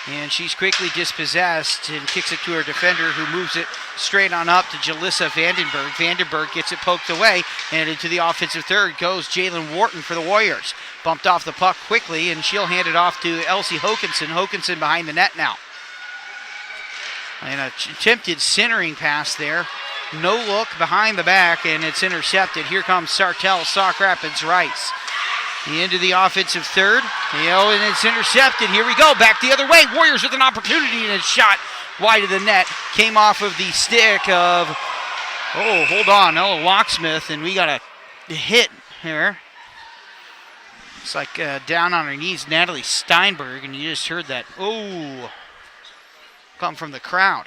and she's quickly dispossessed and kicks it to her defender, who moves it straight on up to Jalissa Vandenberg. Vandenberg gets it poked away, and into the offensive third goes Jalen Wharton for the Warriors. Bumped off the puck quickly, and she'll hand it off to Elsie Hokinson. Hokinson behind the net now. And an attempted centering pass there. No look behind the back, and it's intercepted. Here comes Sartell, Sauk Rapids-Rice. Into the offensive third, and it's intercepted. Here we go, back the other way. Warriors with an opportunity, and a shot wide of the net. Came off of the stick of, Ella Locksmith, and we got a hit here. It's like down on her knees, Natalie Steinberg, and you just heard that, come from the crowd.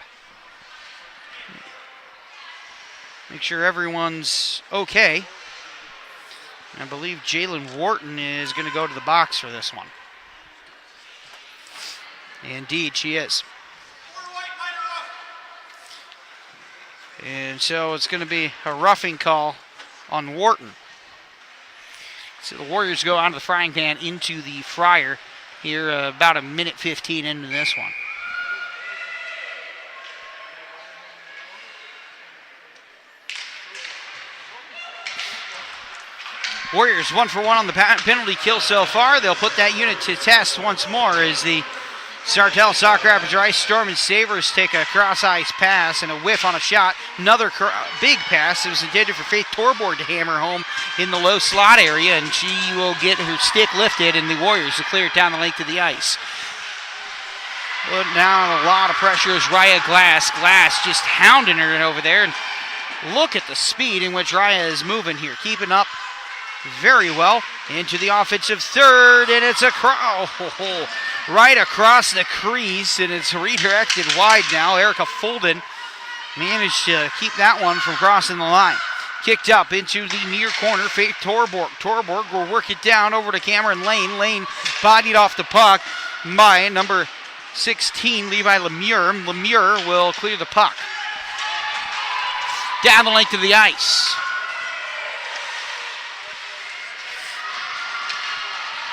Make sure everyone's okay. I believe Jalen Wharton is going to go to the box for this one. Indeed, she is. And so it's going to be a roughing call on Wharton. So the Warriors go out of the frying pan into the fryer here about a minute 15 into this one. Warriors 1 for 1 on the penalty kill so far. They'll put that unit to test once more as the Sartell, Sauk Rapids-Rice Storm and Sabres take a cross-ice pass and a whiff on a shot. Another big pass that was intended for Faith Torborg to hammer home in the low slot area, and she will get her stick lifted, and the Warriors will clear it down the length of the ice. But now a lot of pressure is Raya Glass. Glass just hounding her over there, and look at the speed in which Raya is moving here, keeping up very well into the offensive third, and it's right across the crease, and it's redirected wide now. Erica Folden managed to keep that one from crossing the line. Kicked up into the near corner, Faith Torborg. Torborg will work it down over to Cameron Lane. Lane bodied off the puck by number 16, Levi Lemure. Lemure will clear the puck down the length of the ice.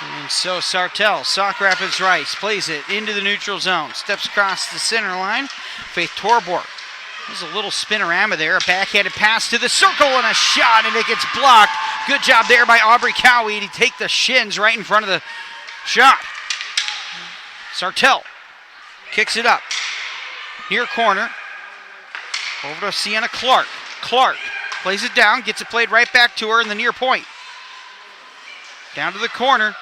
And so Sartell, Sauk Rapids-Rice plays it into the neutral zone. Steps across the center line. Faith Torborg. There's a little spinorama there. A backhanded pass to the circle and a shot, and it gets blocked. Good job there by Aubrey Cowie to take the shins right in front of the shot. Sartell kicks it up. Near corner. Over to Sienna Clark. Clark plays it down, gets it played right back to her in the near point. Down to the corner.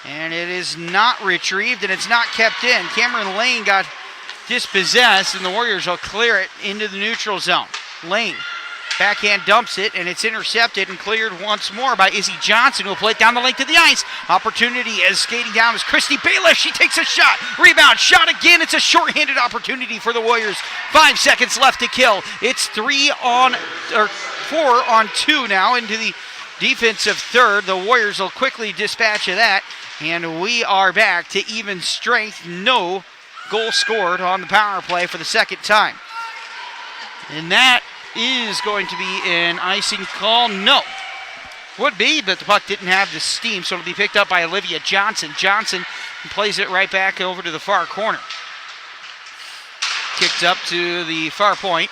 And it is not retrieved, and it's not kept in. Cameron Lane got dispossessed, and the Warriors will clear it into the neutral zone. Lane Backhand dumps it, and it's intercepted and cleared once more by Izzy Johnson, who will play it down the length of the ice. Opportunity as skating down is Christy Bailiff. She takes a shot. Rebound. Shot again. It's a shorthanded opportunity for the Warriors. 5 seconds left to kill. It's 4 on 2 now into the defensive third. The Warriors will quickly dispatch of that, and we are back to even strength. No goal scored on the power play for the second time. And that is going to be an icing call. No. Would be, but the puck didn't have the steam, so it'll be picked up by Olivia Johnson. Johnson plays it right back over to the far corner. Kicked up to the far point.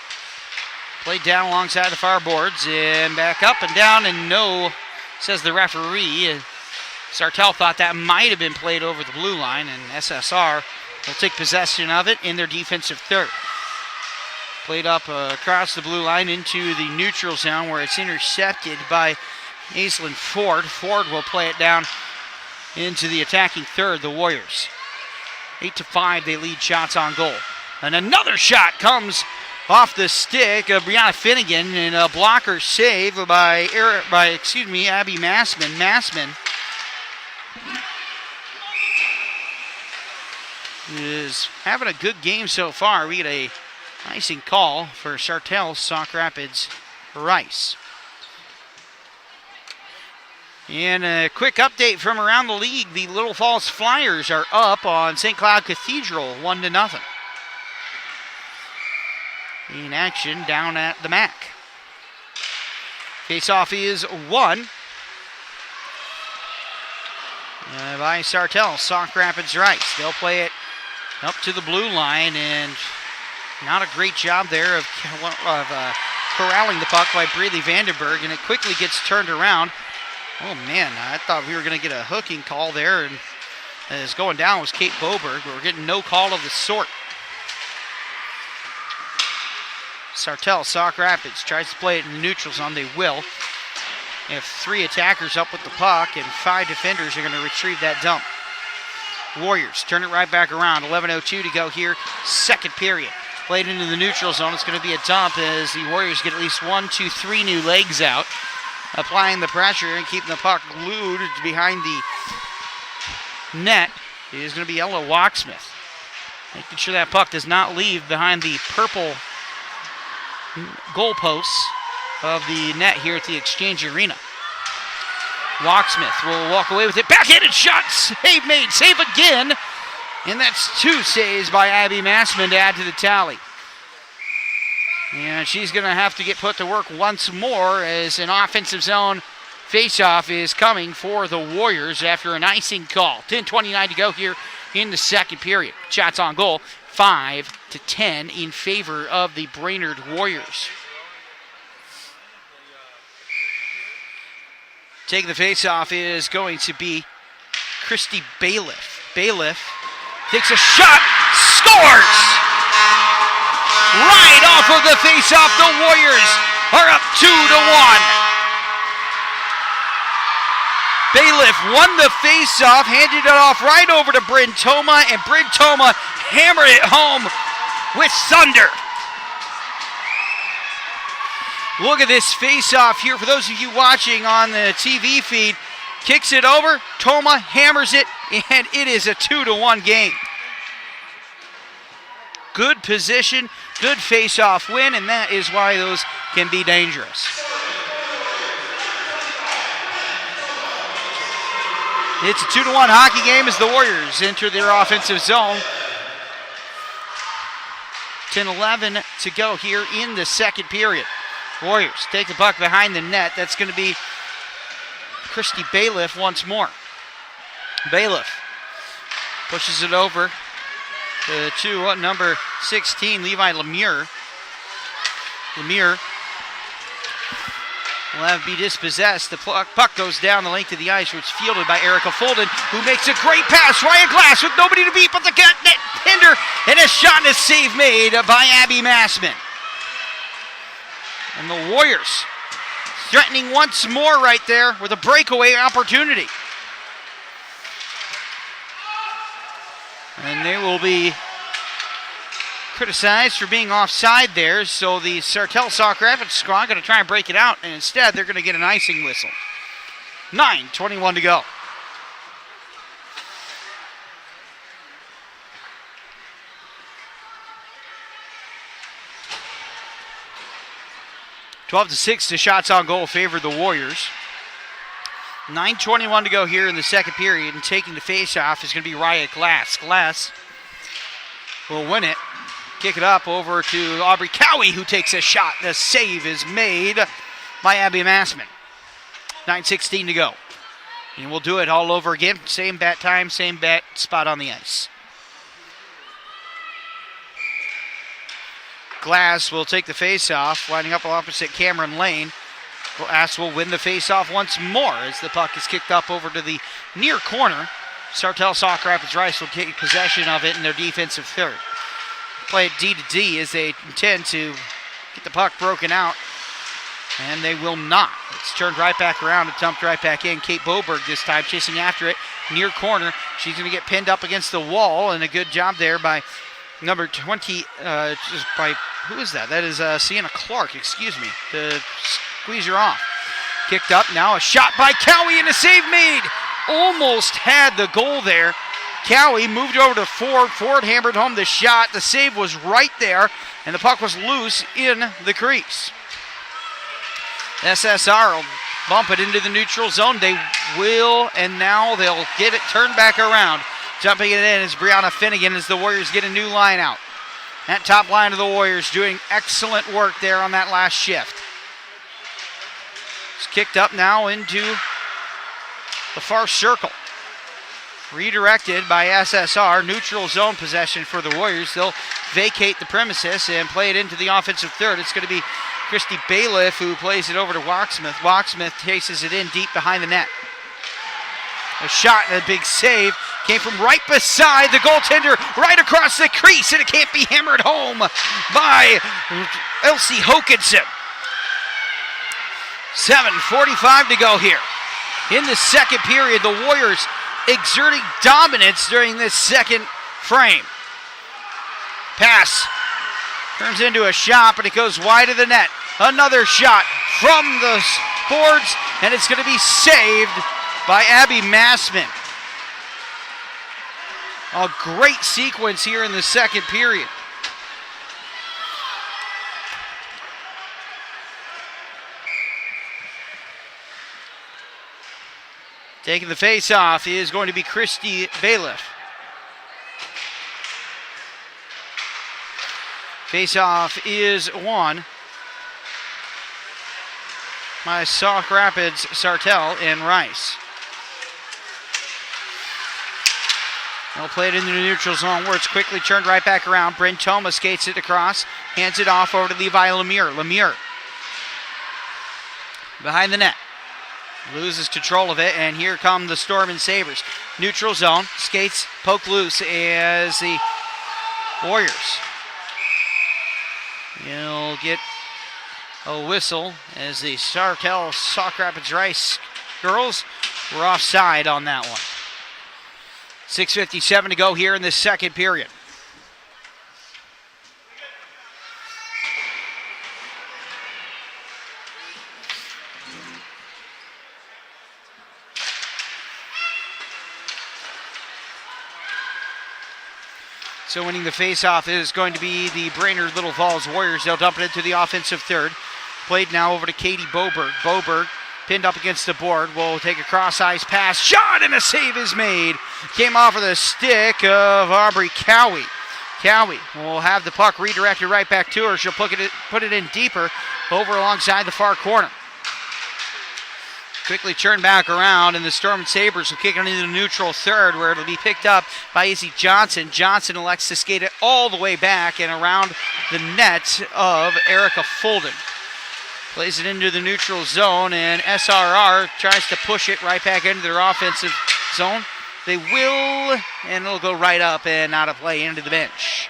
Played down alongside the far boards and back up and down, and no, says the referee. Sartell thought that might have been played over the blue line, and SSR will take possession of it in their defensive third. Played up across the blue line into the neutral zone where it's intercepted by Aislinn Ford. Ford will play it down into the attacking third, the Warriors. 8-5, they lead shots on goal. And another shot comes off the stick of Brianna Finnegan, and a blocker save by Abby Massman. Massman is having a good game so far. We get a icing call for Sartell, Sauk Rapids-Rice. And a quick update from around the league. The Little Falls Flyers are up on St. Cloud Cathedral 1-0. In action down at the MAC. Face-off is won by Sartell, Sauk Rapids-Rice. They'll play it up to the blue line, and not a great job there of corralling the puck by Braley Vandenberg, and it quickly gets turned around. Oh man, I thought we were going to get a hooking call there, and as going down was Kate Boberg, but we're getting no call of the sort. Sartell, Sauk Rapids, tries to play it in the neutral zone. They will. They have 3 attackers up with the puck, and 5 defenders are going to retrieve that dump. Warriors turn it right back around. 11:02 to go here, second period. Played into the neutral zone. It's going to be a dump as the Warriors get at least 1, 2, 3 new legs out. Applying the pressure and keeping the puck glued behind the net is going to be Ella Walksmith. Making sure that puck does not leave behind the purple goalposts of the net here at the Exchange Arena. Walksmith will walk away with it. Backhanded shot. Save made. Save again. And that's 2 saves by Abby Massman to add to the tally. And she's going to have to get put to work once more as an offensive zone faceoff is coming for the Warriors after an icing call. 10:29 to go here in the second period. Shots on goal, 5-10 in favor of the Brainerd Warriors. Taking the faceoff is going to be Christy Bailiff. Bailiff takes a shot, scores! Right off of the faceoff, the Warriors are up 2-1. Bailiff won the faceoff, handed it off right over to Bryn Toma, and Bryn Toma hammered it home with thunder. Look at this faceoff here. For those of you watching on the TV feed, kicks it over, Toma hammers it, and it is a 2-1 game. Good position, good face-off win, and that is why those can be dangerous. It's a 2-1 hockey game as the Warriors enter their offensive zone. 10:11 to go here in the second period. Warriors take the puck behind the net. That's going to be Christy Bailiff once more. Bailiff pushes it over to number 16, Levi Lemire. Lemire will have be dispossessed. The puck goes down the length of the ice, where it's fielded by Erica Fulden, who makes a great pass. Ryan Glass with nobody to beat but the net hinder, and a shot and a save made by Abby Massman. And the Warriors threatening once more right there with a breakaway opportunity. And they will be criticized for being offside there, so the Sartell Sauk Rapids squad going to try and break it out, and instead they're going to get an icing whistle. 9:21 to go. (12-6) the shots on goal favor the Warriors. 9:21 to go here in the second period, and taking the face-off is going to be Riot Glass. Glass will win it. Kick it up over to Aubrey Cowie, who takes a shot. The save is made by Abby Massman. 9:16 to go. And we'll do it all over again. Same bat time, same bat spot on the ice. Glass will take the face-off, lining up opposite Cameron Lane. Glass will win the face-off once more as the puck is kicked up over to the near corner. Sartell Sauk Rapids-Rice will take possession of it in their defensive third. Play it D to D as they intend to get the puck broken out, and they will not. It's turned right back around and dumped right back in. Kate Boberg this time chasing after it, near corner. She's going to get pinned up against the wall, and a good job there by number 20, who is that? That is Sienna Clark, excuse me, to squeeze her off. Kicked up, now a shot by Cowie and a save made. Almost had the goal there. Cowie moved over to Ford. Ford hammered home the shot. The save was right there, and the puck was loose in the crease. SSR will bump it into the neutral zone. They will, and now they'll get it turned back around. Jumping it in is Brianna Finnegan as the Warriors get a new line out. That top line of the Warriors doing excellent work there on that last shift. It's kicked up now into the far circle. Redirected by SSR. Neutral zone possession for the Warriors. They'll vacate the premises and play it into the offensive third. It's going to be Christy Bailiff who plays it over to Walksmith. Walksmith chases it in deep behind the net. A shot and a big save came from right beside the goaltender, right across the crease, and it can't be hammered home by Elsie Hokinson. 7:45 to go here. In the second period, the Warriors exerting dominance during this second frame. Pass turns into a shot, but it goes wide of the net. Another shot from the boards, and it's going to be saved by Abby Massman. A great sequence here in the second period. Taking the face-off is going to be Christy Bailiff. Face-off is won by Sauk Rapids, Sartell, and Rice. They'll play it into the neutral zone where it's quickly turned right back around. Bryn Thomas skates it across, hands it off over to Levi Lemire. Lemire behind the net. Loses control of it, and here come the Storm and Sabres. Neutral zone, skates poke loose as the Warriors. You'll get a whistle as the Sartell Sauk Rapids-Rice girls were offside on that one. 6:57 to go here in the second period. So winning the faceoff is going to be the Brainerd Little Falls Warriors. They'll dump it into the offensive third. Played now over to Katie Boberg. Boberg pinned up against the board. Will take a cross-ice pass. Shot, and a save is made. Came off of the stick of Aubrey Cowie. Cowie will have the puck redirected right back to her. She'll put it in deeper over alongside the far corner. Quickly turned back around, and the Storm and Sabres will kick it into the neutral third where it'll be picked up by Izzy Johnson. Johnson elects to skate it all the way back and around the net of Erica Fulden. Plays it into the neutral zone, and SRR tries to push it right back into their offensive zone. They will, and it'll go right up and out of play into the bench.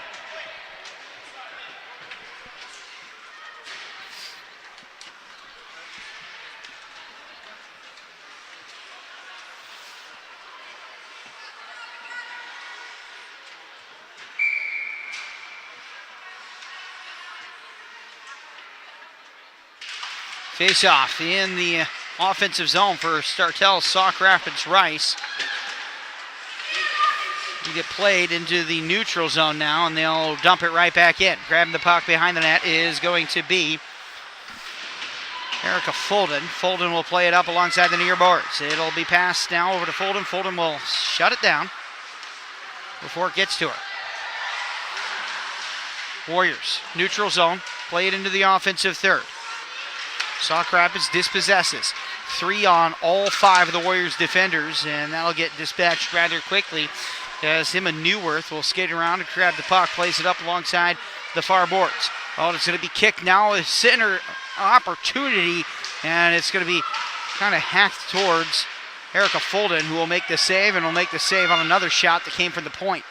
Face off in the offensive zone for Sartell, Sauk Rapids-Rice. You get played into the neutral zone now, and they'll dump it right back in. Grabbing the puck behind the net is going to be Erica Fulton. Fulton will play it up alongside the near boards. It'll be passed now over to Fulton. Fulton will shut it down before it gets to her. Warriors, neutral zone, play it into the offensive third. Sauk Rapids dispossesses. 3 on all 5 of the Warriors defenders, and that'll get dispatched rather quickly as Emma Newworth will skate around and grab the puck, plays it up alongside the far boards. Oh, it's going to be kicked now, a center opportunity, and it's going to be kind of hacked towards Erica Fulton, who will make the save, and will make the save on another shot that came from the point.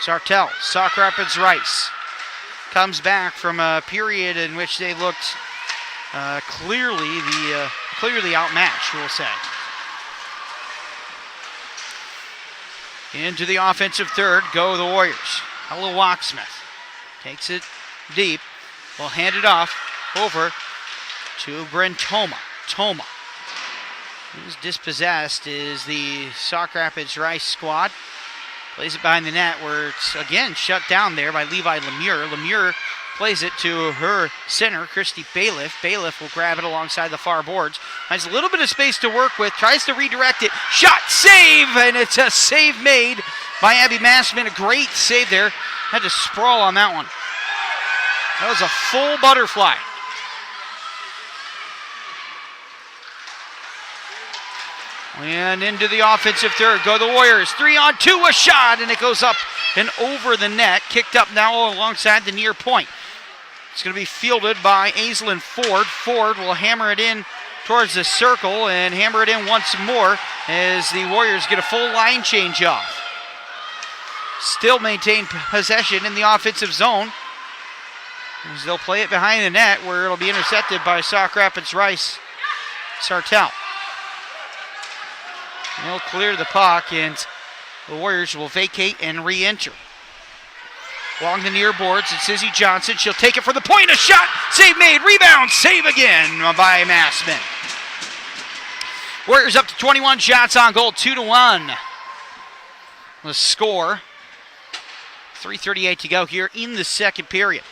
Sartell, Sauk Rapids-Rice, comes back from a period in which they looked clearly outmatched, we'll say. Into the offensive third go the Warriors. Ella Walksmith takes it deep. Will hand it off over to Bryn Toma. Toma. Who's dispossessed is the Sauk Rapids-Rice squad. Plays it behind the net where it's again shut down there by Levi Lemure. Lemure plays it to her center, Christy Bailiff. Bailiff will grab it alongside the far boards. Finds a little bit of space to work with, tries to redirect it. Shot, save, and it's a save made by Abby Massman. A great save there. Had to sprawl on that one. That was a full butterfly. And into the offensive third go the Warriors. 3-on-2, a shot, and it goes up and over the net. Kicked up now alongside the near point. It's going to be fielded by Aislinn Ford. Ford will hammer it in towards the circle and hammer it in once more as the Warriors get a full line change off. Still maintain possession in the offensive zone as they'll play it behind the net where it'll be intercepted by Sauk Rapids-Rice Sartell. They'll clear the puck, and the Warriors will vacate and re-enter. Along the near boards, it's Izzy Johnson. She'll take it for the point. A shot. Save made. Rebound. Save again by Massman. Warriors up to 21 shots on goal. 2-1. The score. 3:38 to go here in the second period.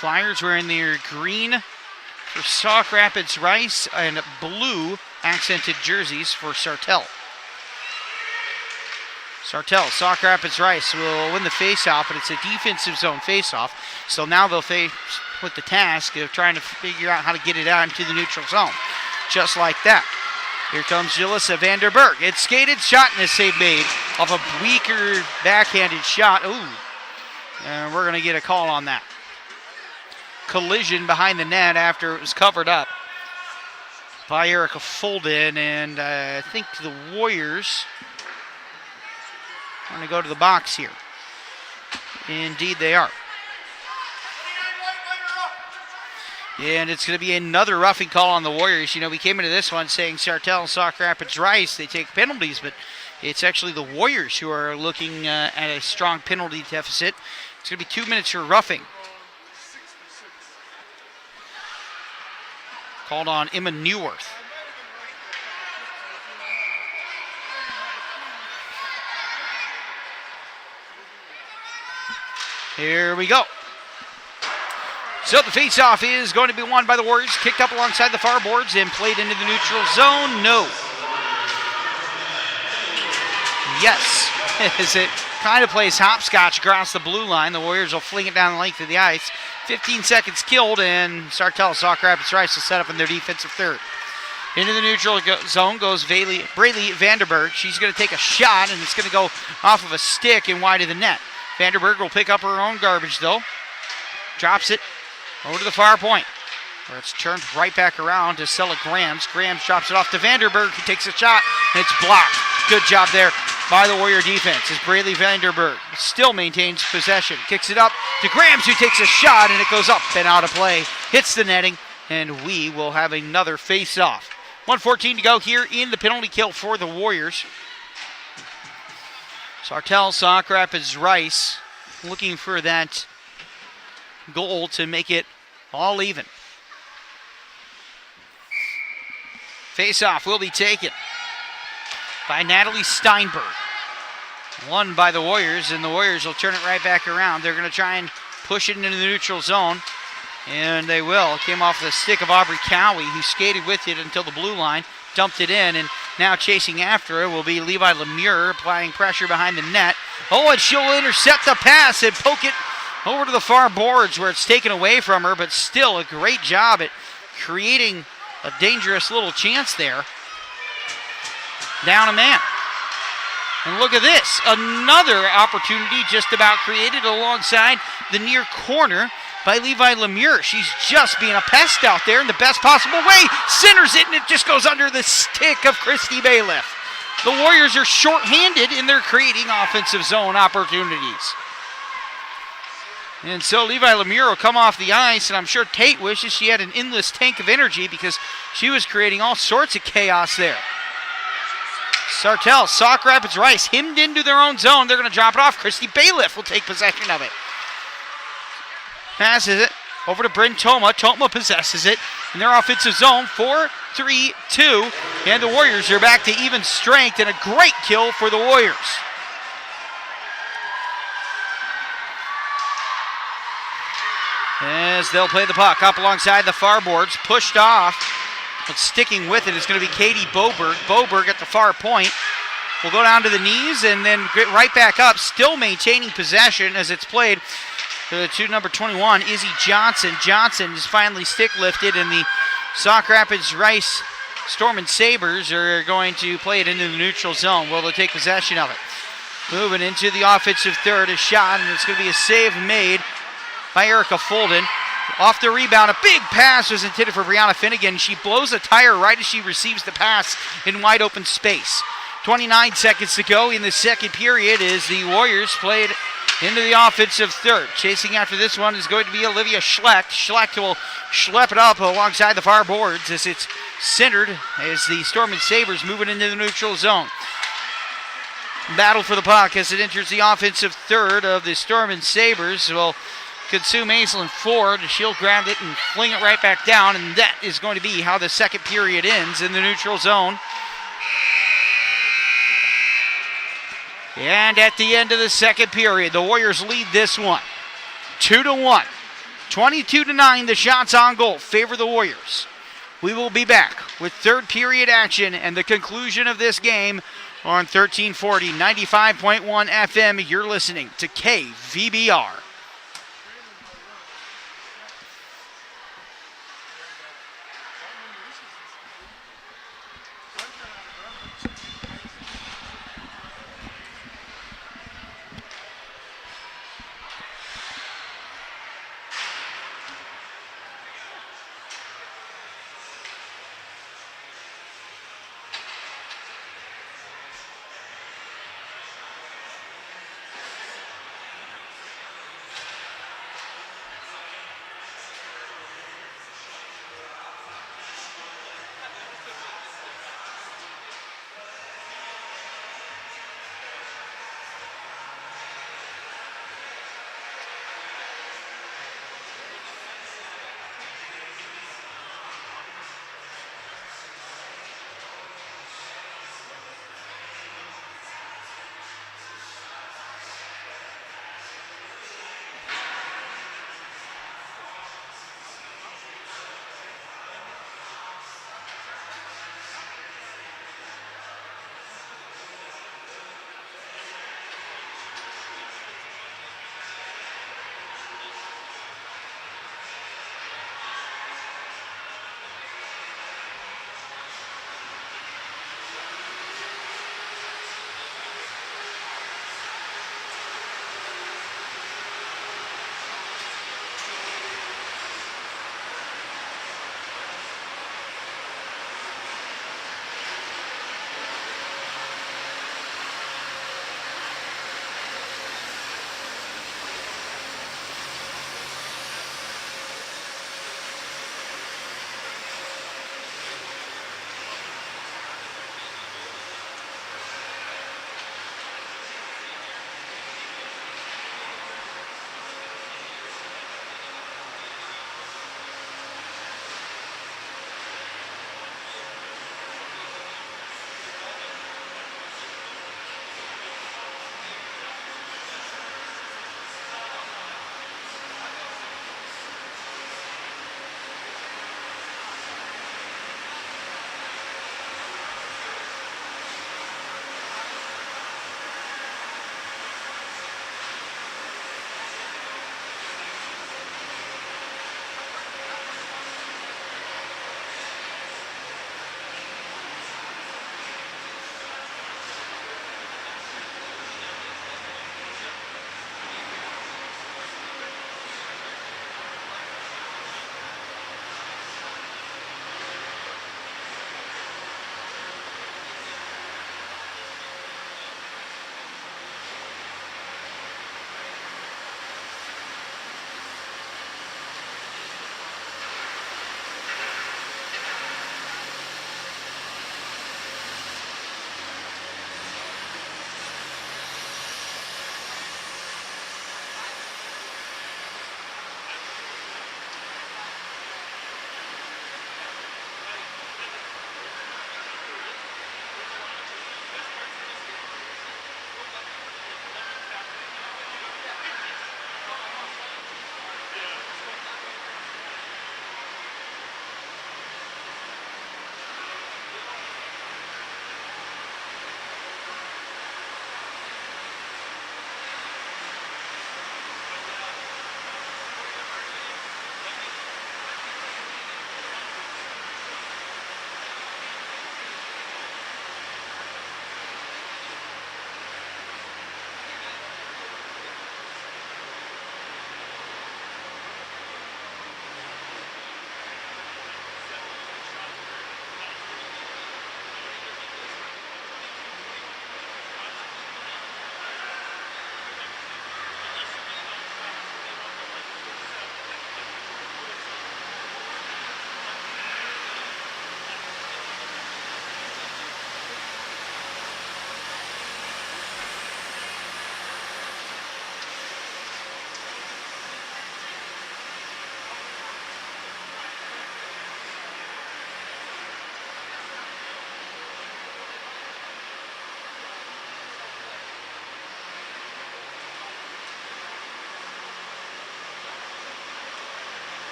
Flyers wearing their green for Sauk Rapids-Rice and blue accented jerseys for Sartell. Sartell, Sauk Rapids-Rice will win the faceoff, but it's a defensive zone faceoff. So now they'll face with the task of trying to figure out how to get it out into the neutral zone. Just like that. Here comes Jalissa Vanderberg. It's skated, shot, and a save made off a weaker backhanded shot. Ooh. And we're going to get a call on that. Collision behind the net after it was covered up by Erica Fulton, and I think the Warriors are going to go to the box here. Indeed they are. And it's going to be another roughing call on the Warriors. You know, we came into this one saying Sartell and Sauk Rapids-Rice, they take penalties, but it's actually the Warriors who are looking at a strong penalty deficit. It's going to be 2 minutes for roughing. Called on Emma Newworth. Here we go. So the faceoff is going to be won by the Warriors. Kicked up alongside the far boards and played into the neutral zone. No. Yes. As it kind of plays hopscotch across the blue line, the Warriors will fling it down the length of the ice. 15 seconds killed, and Sartell, Sauk Rapids-Rice will set up in their defensive third. Into the neutral zone goes Braylee Vanderberg. She's going to take a shot, and it's going to go off of a stick and wide of the net. Vanderberg will pick up her own garbage, though. Drops it over to the far point, where it's turned right back around to Stella Grams. Grams drops it off to Vanderberg, who takes a shot, and it's blocked. Good job there by the Warrior defense as Braylee Vanderberg still maintains possession. Kicks it up to Grams, who takes a shot, and it goes up and out of play. Hits the netting, and we will have another face-off. 1:14 to go here in the penalty kill for the Warriors. Sartell, Sauk Rapids-Rice looking for that goal to make it all even. Face-off will be taken by Natalie Steinberg. Won by the Warriors, and the Warriors will turn it right back around. They're going to try and push it into the neutral zone, and they will. It came off the stick of Aubrey Cowie, who skated with it until the blue line, dumped it in, and now chasing after it will be Levi Lemure, applying pressure behind the net. Oh, and she'll intercept the pass and poke it over to the far boards where it's taken away from her, but still a great job at creating a dangerous little chance there. Down a man. And look at this, another opportunity just about created alongside the near corner by Levi Lemure. She's just being a pest out there in the best possible way. Centers it, and it just goes under the stick of Christy Bailiff. The Warriors are shorthanded in their creating offensive zone opportunities. And so Levi Lemure will come off the ice, and I'm sure Tate wishes she had an endless tank of energy because she was creating all sorts of chaos there. Sartell, Sauk Rapids-Rice, hemmed into their own zone. They're going to drop it off. Christy Bailiff will take possession of it. Passes it over to Bryn Toma. Toma possesses it in their offensive zone. 4-3-2. And the Warriors are back to even strength, and a great kill for the Warriors. As they'll play the puck up alongside the far boards. Pushed off. But sticking with it is going to be Katie Boberg. Boberg at the far point will go down to the knees and then get right back up, still maintaining possession as it's played to number 21, Izzy Johnson. Johnson is finally stick lifted, and the Sauk Rapids-Rice Storm and Sabres are going to play it into the neutral zone. Well, they'll take possession of it. Moving into the offensive third, a shot, and it's going to be a save made by Erica Folden. Off the rebound, a big pass was intended for Brianna Finnegan. She blows a tire right as she receives the pass in wide open space. 29 seconds to go in the second period as the Warriors played into the offensive third. Chasing after this one is going to be Olivia Schlecht. Schlecht will schlep it up alongside the far boards as it's centered as the Storm and Sabres moving into the neutral zone. Battle for the puck as it enters the offensive third of the Storm and Sabres. Will consume Aislinn Ford. She'll grab it and fling it right back down, and that is going to be how the second period ends in the neutral zone. And at the end of the second period, the Warriors lead this one 2-1. 22-9, the shots on goal favor the Warriors. We will be back with third period action and the conclusion of this game on 1340, 95.1 FM. You're listening to KVBR.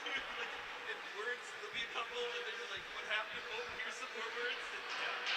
And words, there'll be a couple, and then you're like, what happened? Oh, here's some more words. And, yeah.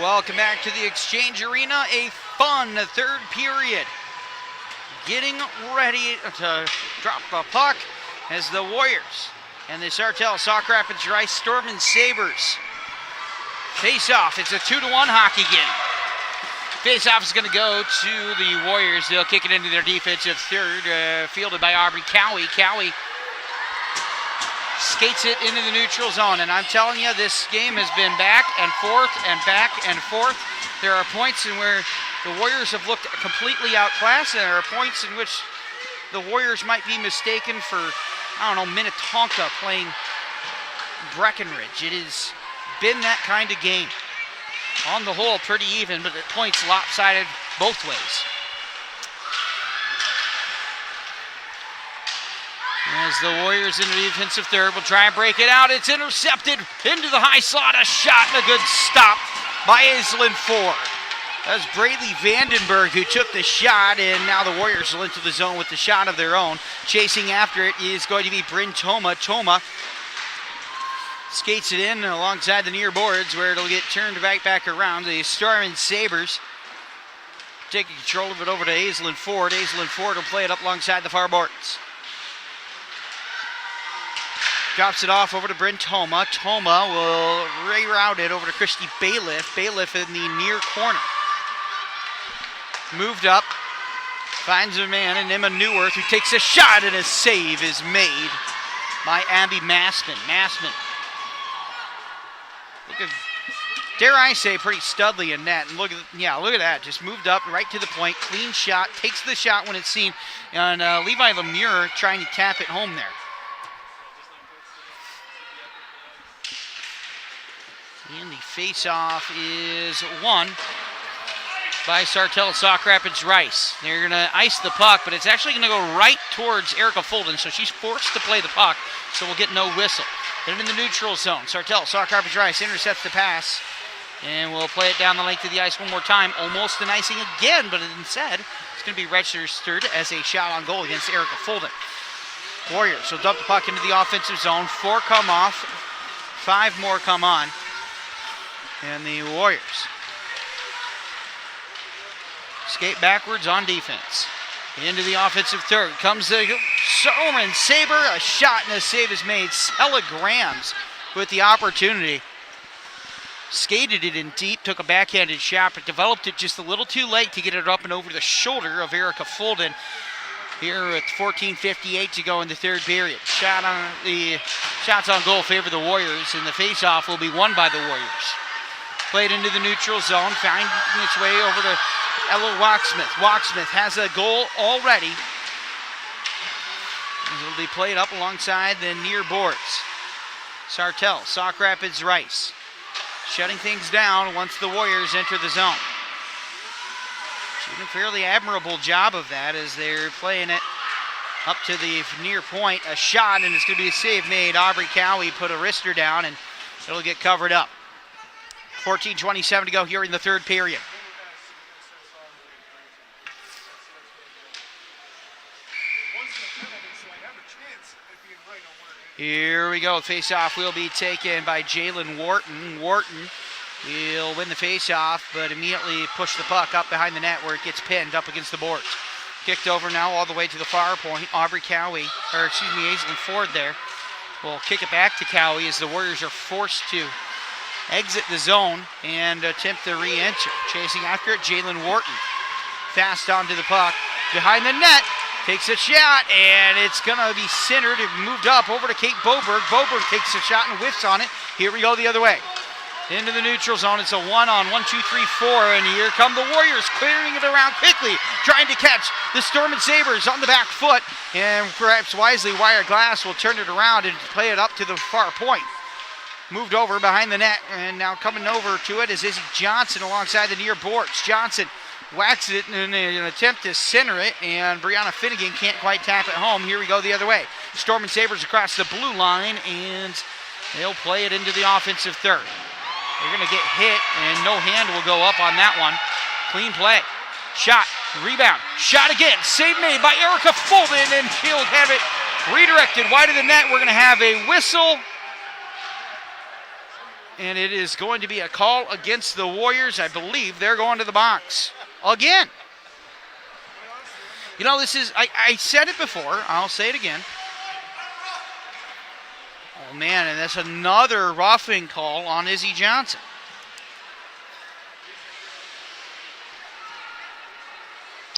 Welcome back to the Exchange Arena. A fun third period. Getting ready to drop the puck as the Warriors and the Sartell Sauk Rapids-Rice Stormin' Sabres face off. It's a 2-1 hockey game. Face-off is going to go to the Warriors. They'll kick it into their defensive third, fielded by Aubrey Cowie. Cowie skates it into the neutral zone, and I'm telling you, this game has been back and forth and back and forth. There are points in where the Warriors have looked completely outclassed, and there are points in which the Warriors might be mistaken for, I don't know, Minnetonka playing Breckenridge. It has been that kind of game. On the whole, pretty even, but at points lopsided both ways. As the Warriors in the defensive third will try and break it out. It's intercepted into the high slot. A shot and a good stop by Aislinn Ford. That's Braylee Vandenberg who took the shot, and now the Warriors will into the zone with the shot of their own. Chasing after it is going to be Bryn Toma. Toma skates it in alongside the near boards where it'll get turned back around. The Stormin' Sabres taking control of it over to Aislinn Ford. Aislinn Ford will play it up alongside the far boards. Drops it off over to Bryn Toma. Toma will reroute it over to Christy Bailiff. Bailiff in the near corner. Moved up, finds a man in Emma Newworth who takes a shot, and a save is made by Abby Massman. Massman, look at, dare I say, pretty studly in net. And look at that, just moved up right to the point, clean shot, takes the shot when it's seen, and Levi Lemure trying to tap it home there. And the face-off is won by Sartell Sauk Rapids-Rice. They're going to ice the puck, but it's actually going to go right towards Erica Fulton, so she's forced to play the puck, so we'll get no whistle. Then in the neutral zone, Sartell Sauk Rapids-Rice intercepts the pass, and we'll play it down the length of the ice one more time. Almost an icing again, but instead, it's going to be registered as a shot on goal against Erica Fulton. Warriors will dump the puck into the offensive zone. 4 come off, 5 more come on. And the Warriors skate backwards on defense. Into the offensive third comes the Stormin' Sabre. A shot and a save is made. Stella Grams with the opportunity. Skated it in deep, took a backhanded shot, but developed it just a little too late to get it up and over the shoulder of Erica Fulton. Here with 14:58 to go in the third period. Shots on goal favor the Warriors, and the faceoff will be won by the Warriors. Played into the neutral zone, finding its way over to Ella Walksmith. Walksmith has a goal already. It'll be played up alongside the near boards. Sartell, Sauk Rapids-Rice, shutting things down once the Warriors enter the zone. Doing a fairly admirable job of that as they're playing it up to the near point. A shot, and it's going to be a save made. Aubrey Cowie put a wrister down, and it'll get covered up. 14:27 to go here in the third period. Here we go. Face-off will be taken by Jalen Wharton. Wharton will win the face-off, but immediately push the puck up behind the net where it gets pinned up against the boards. Kicked over now all the way to the far point. Aislinn Ford there will kick it back to Cowie as the Warriors are forced to exit the zone and attempt to re-enter. Chasing after it, Jalen Wharton. Fast onto the puck. Behind the net, takes a shot, and it's going to be centered and moved up over to Kate Boberg. Boberg takes a shot and whiffs on it. Here we go the other way. Into the neutral zone. It's a 1-on, 1, 2, 3, 4, and here come the Warriors clearing it around quickly, trying to catch the Stormin' Sabres on the back foot, and perhaps wisely Wire Glass will turn it around and play it up to the far point. Moved over behind the net, and now coming over to it is Izzy Johnson alongside the near boards. Johnson whacks it in an attempt to center it, and Brianna Finnegan can't quite tap it home. Here we go the other way. Stormin' Sabres across the blue line, and they'll play it into the offensive third. They're going to get hit, and no hand will go up on that one. Clean play. Shot, rebound, shot again. Save made by Erica Fulton, and she'll have it redirected wide of the net. We're going to have a whistle, and it is going to be a call against the Warriors. I believe they're going to the box again. You know, this is, I said it before, I'll say it again. Oh man, and that's another roughing call on Izzy Johnson.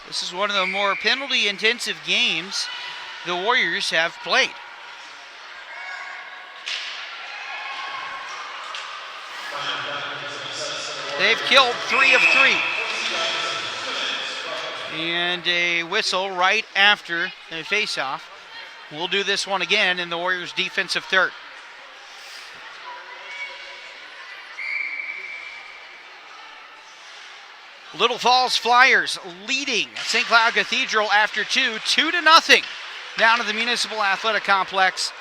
This is one of the more penalty-intensive games the Warriors have played. They've killed 3 of 3. And a whistle right after the face-off. We'll do this one again in the Warriors' defensive third. Little Falls Flyers leading St. Cloud Cathedral after 2-0. down to the Municipal Athletic Complex.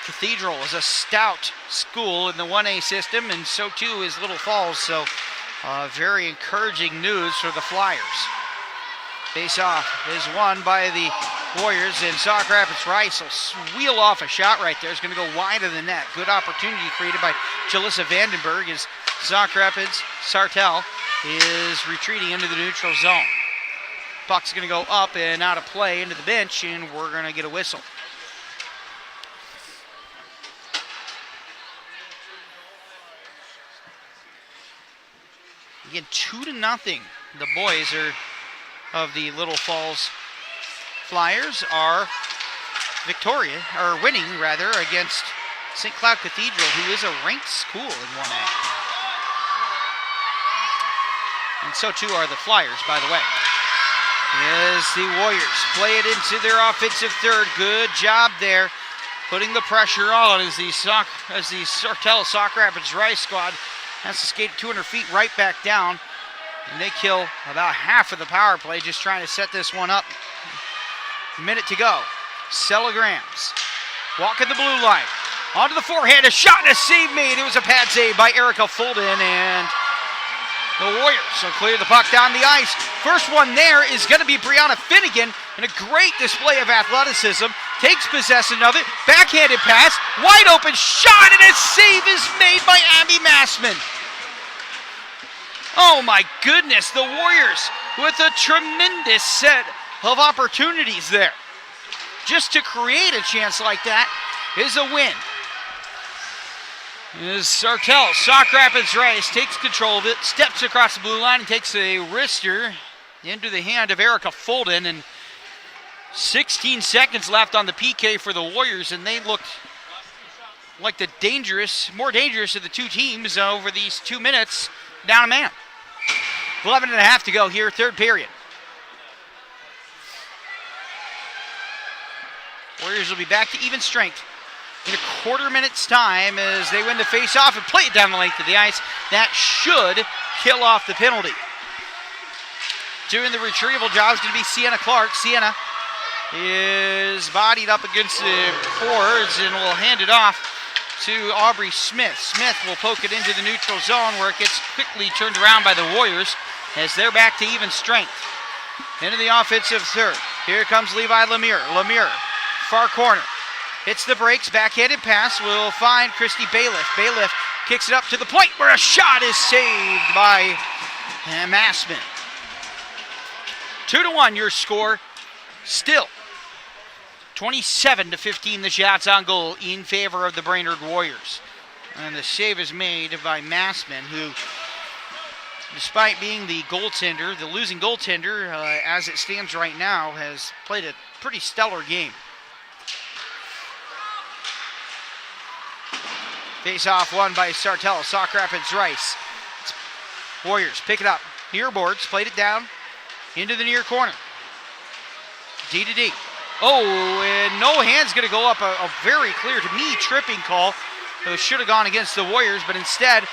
Cathedral is a stout school in the 1A system, and so too is Little Falls, so very encouraging news for the Flyers. Face-off is won by the Warriors, and Sauk Rapids-Rice will wheel off a shot right there. It's going to go wide of the net. Good opportunity created by Jalissa Vandenberg as Sauk Rapids Sartell is retreating into the neutral zone. Puck's going to go up and out of play into the bench, and we're going to get a whistle. Again, 2-0. The boys of the Little Falls Flyers are winning against St. Cloud Cathedral, who is a ranked school in 1A. And so too are the Flyers, by the way. As the Warriors play it into their offensive third. Good job there, putting the pressure on as the Sartell Sauk Rapids-Rice squad has to skate 200 feet right back down. And they kill about half of the power play just trying to set this one up. A minute to go. Celegrams walking the blue line. Onto the forehand, a shot and a save made. It was a pad save by Erica Fulden, and the Warriors will clear the puck down the ice. First one there is going to be Brianna Finnegan, and a great display of athleticism. Takes possession of it, backhanded pass, wide open shot, and a save is made by Abby Massman. Oh my goodness, the Warriors with a tremendous set of opportunities there. Just to create a chance like that is a win. As Sartell, Sauk Rapids-Rice takes control of it, steps across the blue line and takes a wrister into the hand of Erica Fulden, and 16 seconds left on the PK for the Warriors, and they looked like the more dangerous of the two teams over these 2 minutes, down a man. 11 and a half to go here, third period. Warriors will be back to even strength in a quarter minute's time as they win the face-off and play it down the length of the ice. That should kill off the penalty. Doing the retrieval job is going to be Sienna Clark. Sienna is bodied up against the boards and will hand it off to Aubrey Smith. Smith will poke it into the neutral zone where it gets quickly turned around by the Warriors as they're back to even strength. Into the offensive third. Here comes Levi Lemire. Lemire, far corner. Hits the brakes, backhanded pass will find Christy Bailiff. Bailiff kicks it up to the point where a shot is saved by Massman. 2-1 your score. Still 27-15 the shots on goal in favor of the Brainerd Warriors. And the save is made by Massman, who, despite being the losing goaltender, as it stands right now, has played a pretty stellar game. Face-off won by Sartell, Sauk Rapids-Rice. Warriors pick it up, near boards, played it down into the near corner. D to D. Oh, and no hand's going to go up. A very clear, to me, tripping call. It should have gone against the Warriors, but instead,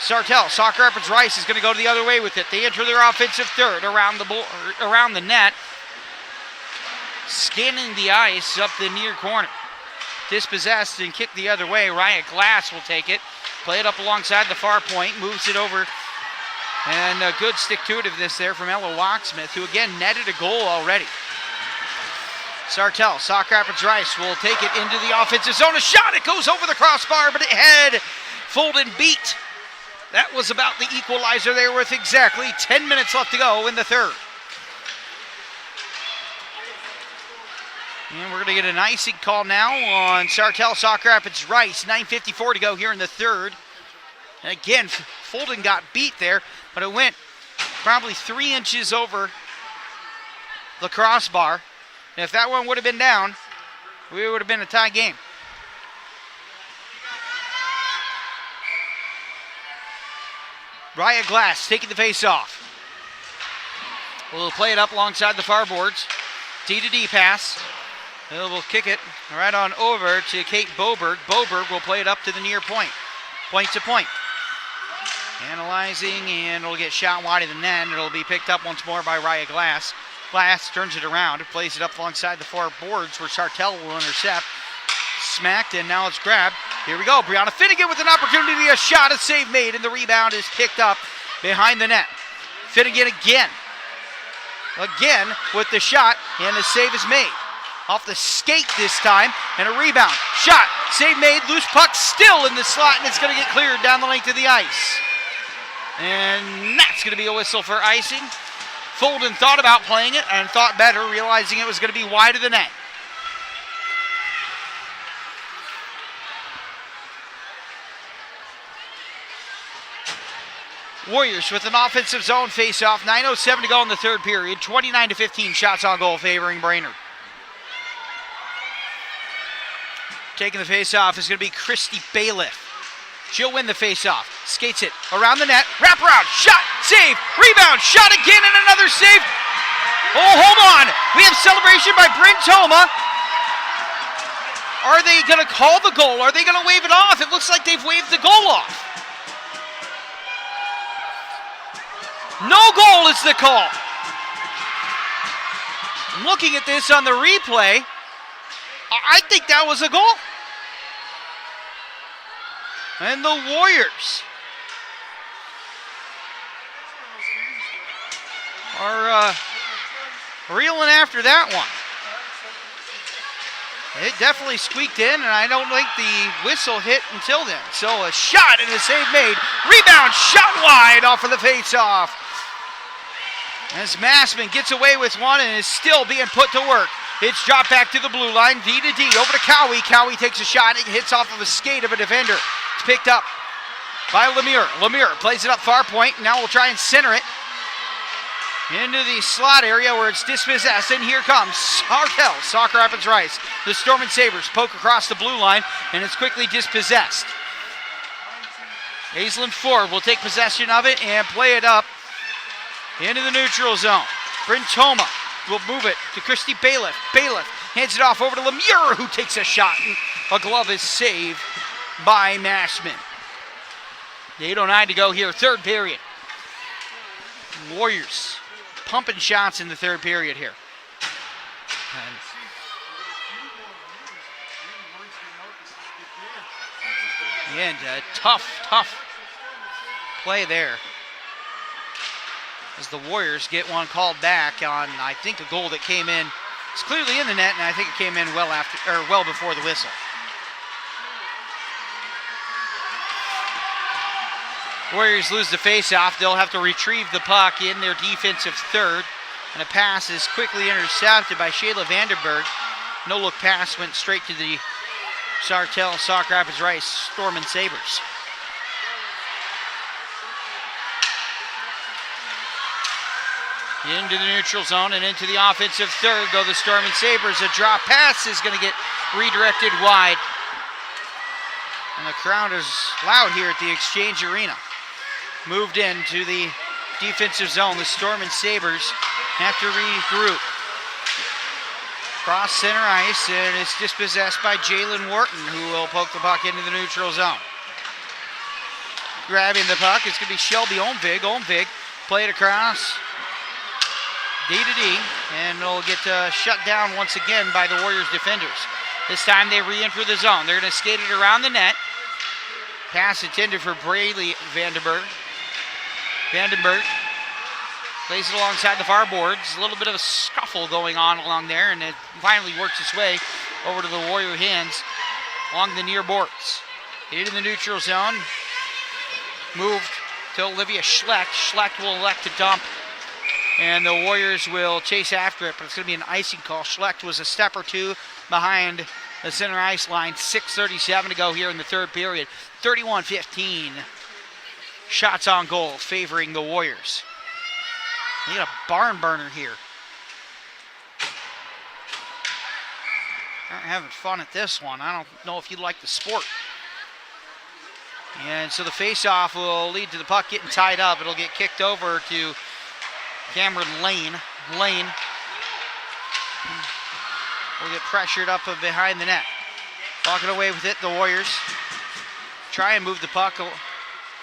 Sartell, Sauk Rapids-Rice is going to go the other way with it. They enter their offensive third around the net, scanning the ice up the near corner. Dispossessed and kicked the other way. Riot Glass will take it, play it up alongside the far point, moves it over, and a good stick-to-itiveness there from Ella Walksmith, who again netted a goal already. Sartell, Sauk Rapids-Rice will take it into the offensive zone. A shot, it goes over the crossbar, but it had Fulden beat. That was about the equalizer there with exactly 10 minutes left to go in the third. And we're going to get an icing call now on Sartell, Sauk Rapids-Rice. 9:54 to go here in the third. And again, Fulden got beat there, but it went probably 3 inches over the crossbar. And if that one would have been down, we would have been a tie game. Riot Glass taking the face off. We'll play it up alongside the far boards. D to D pass. We'll kick it right on over to Kate Boberg. Boberg will play it up to the near point. Point to point. Analyzing, and it'll get shot wide of the net. It'll be picked up once more by Riot Glass. Glass turns it around and plays it up alongside the far boards where Sartell will intercept. Smacked, and now it's grabbed. Here we go. Brianna Finnegan with an opportunity, a shot, a save made, and the rebound is picked up behind the net. Finnegan again with the shot, and the save is made. Off the skate this time, and a rebound. Shot, save made, loose puck still in the slot, and it's going to get cleared down the length of the ice. And that's going to be a whistle for icing. Fulton thought about playing it and thought better, realizing it was going to be wide of the net. Warriors with an offensive zone face-off. 9:07 to go in the third period. 29-15 shots on goal favoring Brainerd. Taking the face-off is going to be Christy Bailiff. She'll win the face-off. Skates it around the net. Wrap around. Shot. Save. Rebound. Shot again and another save. Oh, hold on. We have celebration by Bryn Thoma. Are they going to call the goal? Are they going to wave it off? It looks like they've waved the goal off. No goal is the call. I'm looking at this on the replay. I think that was a goal. And the Warriors are reeling after that one. It definitely squeaked in, and I don't think the whistle hit until then. So a shot and a save made. Rebound, shot wide off of the face-off. As Massman gets away with one and is still being put to work. It's dropped back to the blue line, D to D, over to Cowie. Cowie takes a shot, it hits off of a skate of a defender. It's picked up by Lemire. Lemire plays it up far point, now we'll try and center it into the slot area where it's dispossessed, and here comes Sartell, Sauk Rapids-Rice. The Storm and Sabres poke across the blue line, and it's quickly dispossessed. Aislinn Ford will take possession of it and play it up into the neutral zone. Bryn Thoma will move it to Christy Bailiff. Bailiff hands it off over to Lemire, who takes a shot, and a glove is saved by Massman. 8:09 to go here, third period. Warriors pumping shots in the third period here. And tough play there, as the Warriors get one called back on, I think, a goal that came in. It's clearly in the net, and I think it came in well before the whistle. Warriors lose the face-off. They'll have to retrieve the puck in their defensive third, and a pass is quickly intercepted by Shayla Vandenberg. No-look pass went straight to the Sartell Sauk Rapids-Rice Storm and Sabres. Into the neutral zone and into the offensive third go the Storm and Sabres. A drop pass is going to get redirected wide. And the crowd is loud here at the Exchange Arena. Moved into the defensive zone. The Storm and Sabres have to regroup. Cross center ice, and it's dispossessed by Jalen Wharton, who will poke the puck into the neutral zone. Grabbing the puck, it's going to be Shelby Olmvig. Olmvig played across D to D, and it'll get shut down once again by the Warriors defenders. This time they re-enter the zone. They're going to skate it around the net. Pass intended for Braylee Vandenberg. Vandenberg plays it alongside the far boards. A little bit of a scuffle going on along there, and it finally works its way over to the Warrior hands along the near boards. Into the neutral zone. Moved to Olivia Schlecht. Schlecht will elect to dump, and the Warriors will chase after it, but it's going to be an icing call. Schlecht was a step or two behind the center ice line. 6:37 to go here in the third period. 31-15. Shots on goal favoring the Warriors. They got a barn burner here. Aren't having fun at this one. I don't know if you like the sport. And so the face-off will lead to the puck getting tied up. It'll get kicked over to Cameron Lane. Lane will get pressured up behind the net. Walking away with it, the Warriors try and move the puck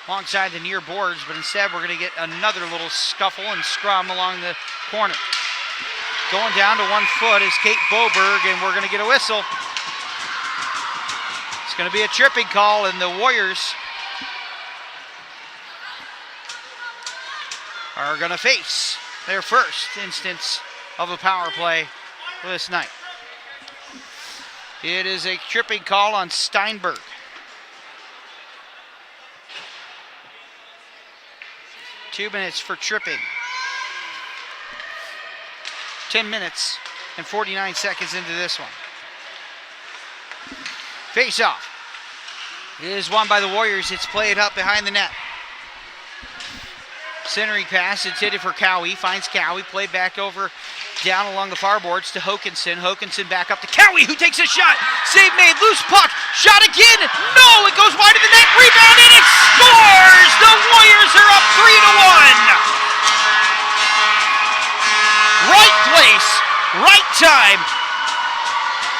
alongside the near boards, but instead we're going to get another little scuffle and scrum along the corner. going down to 1 foot is Kate Boberg, and we're going to get a whistle. It's going to be a tripping call, and the Warriors are going to face their first instance of a power play this night. It is a tripping call on Steinberg. Two minutes for tripping. 10 minutes and 49 seconds into this one. Face-off is won by the Warriors. It's played up behind the net. Centering pass intended for Cowie. Finds Cowie. Played back over down along the far boards to Hokanson. Hokanson back up to Cowie, who takes a shot. Save made. Loose puck. Shot again. No! It goes wide of the net. Rebound and it scores! The Warriors are up 3-1. Right place. Right time.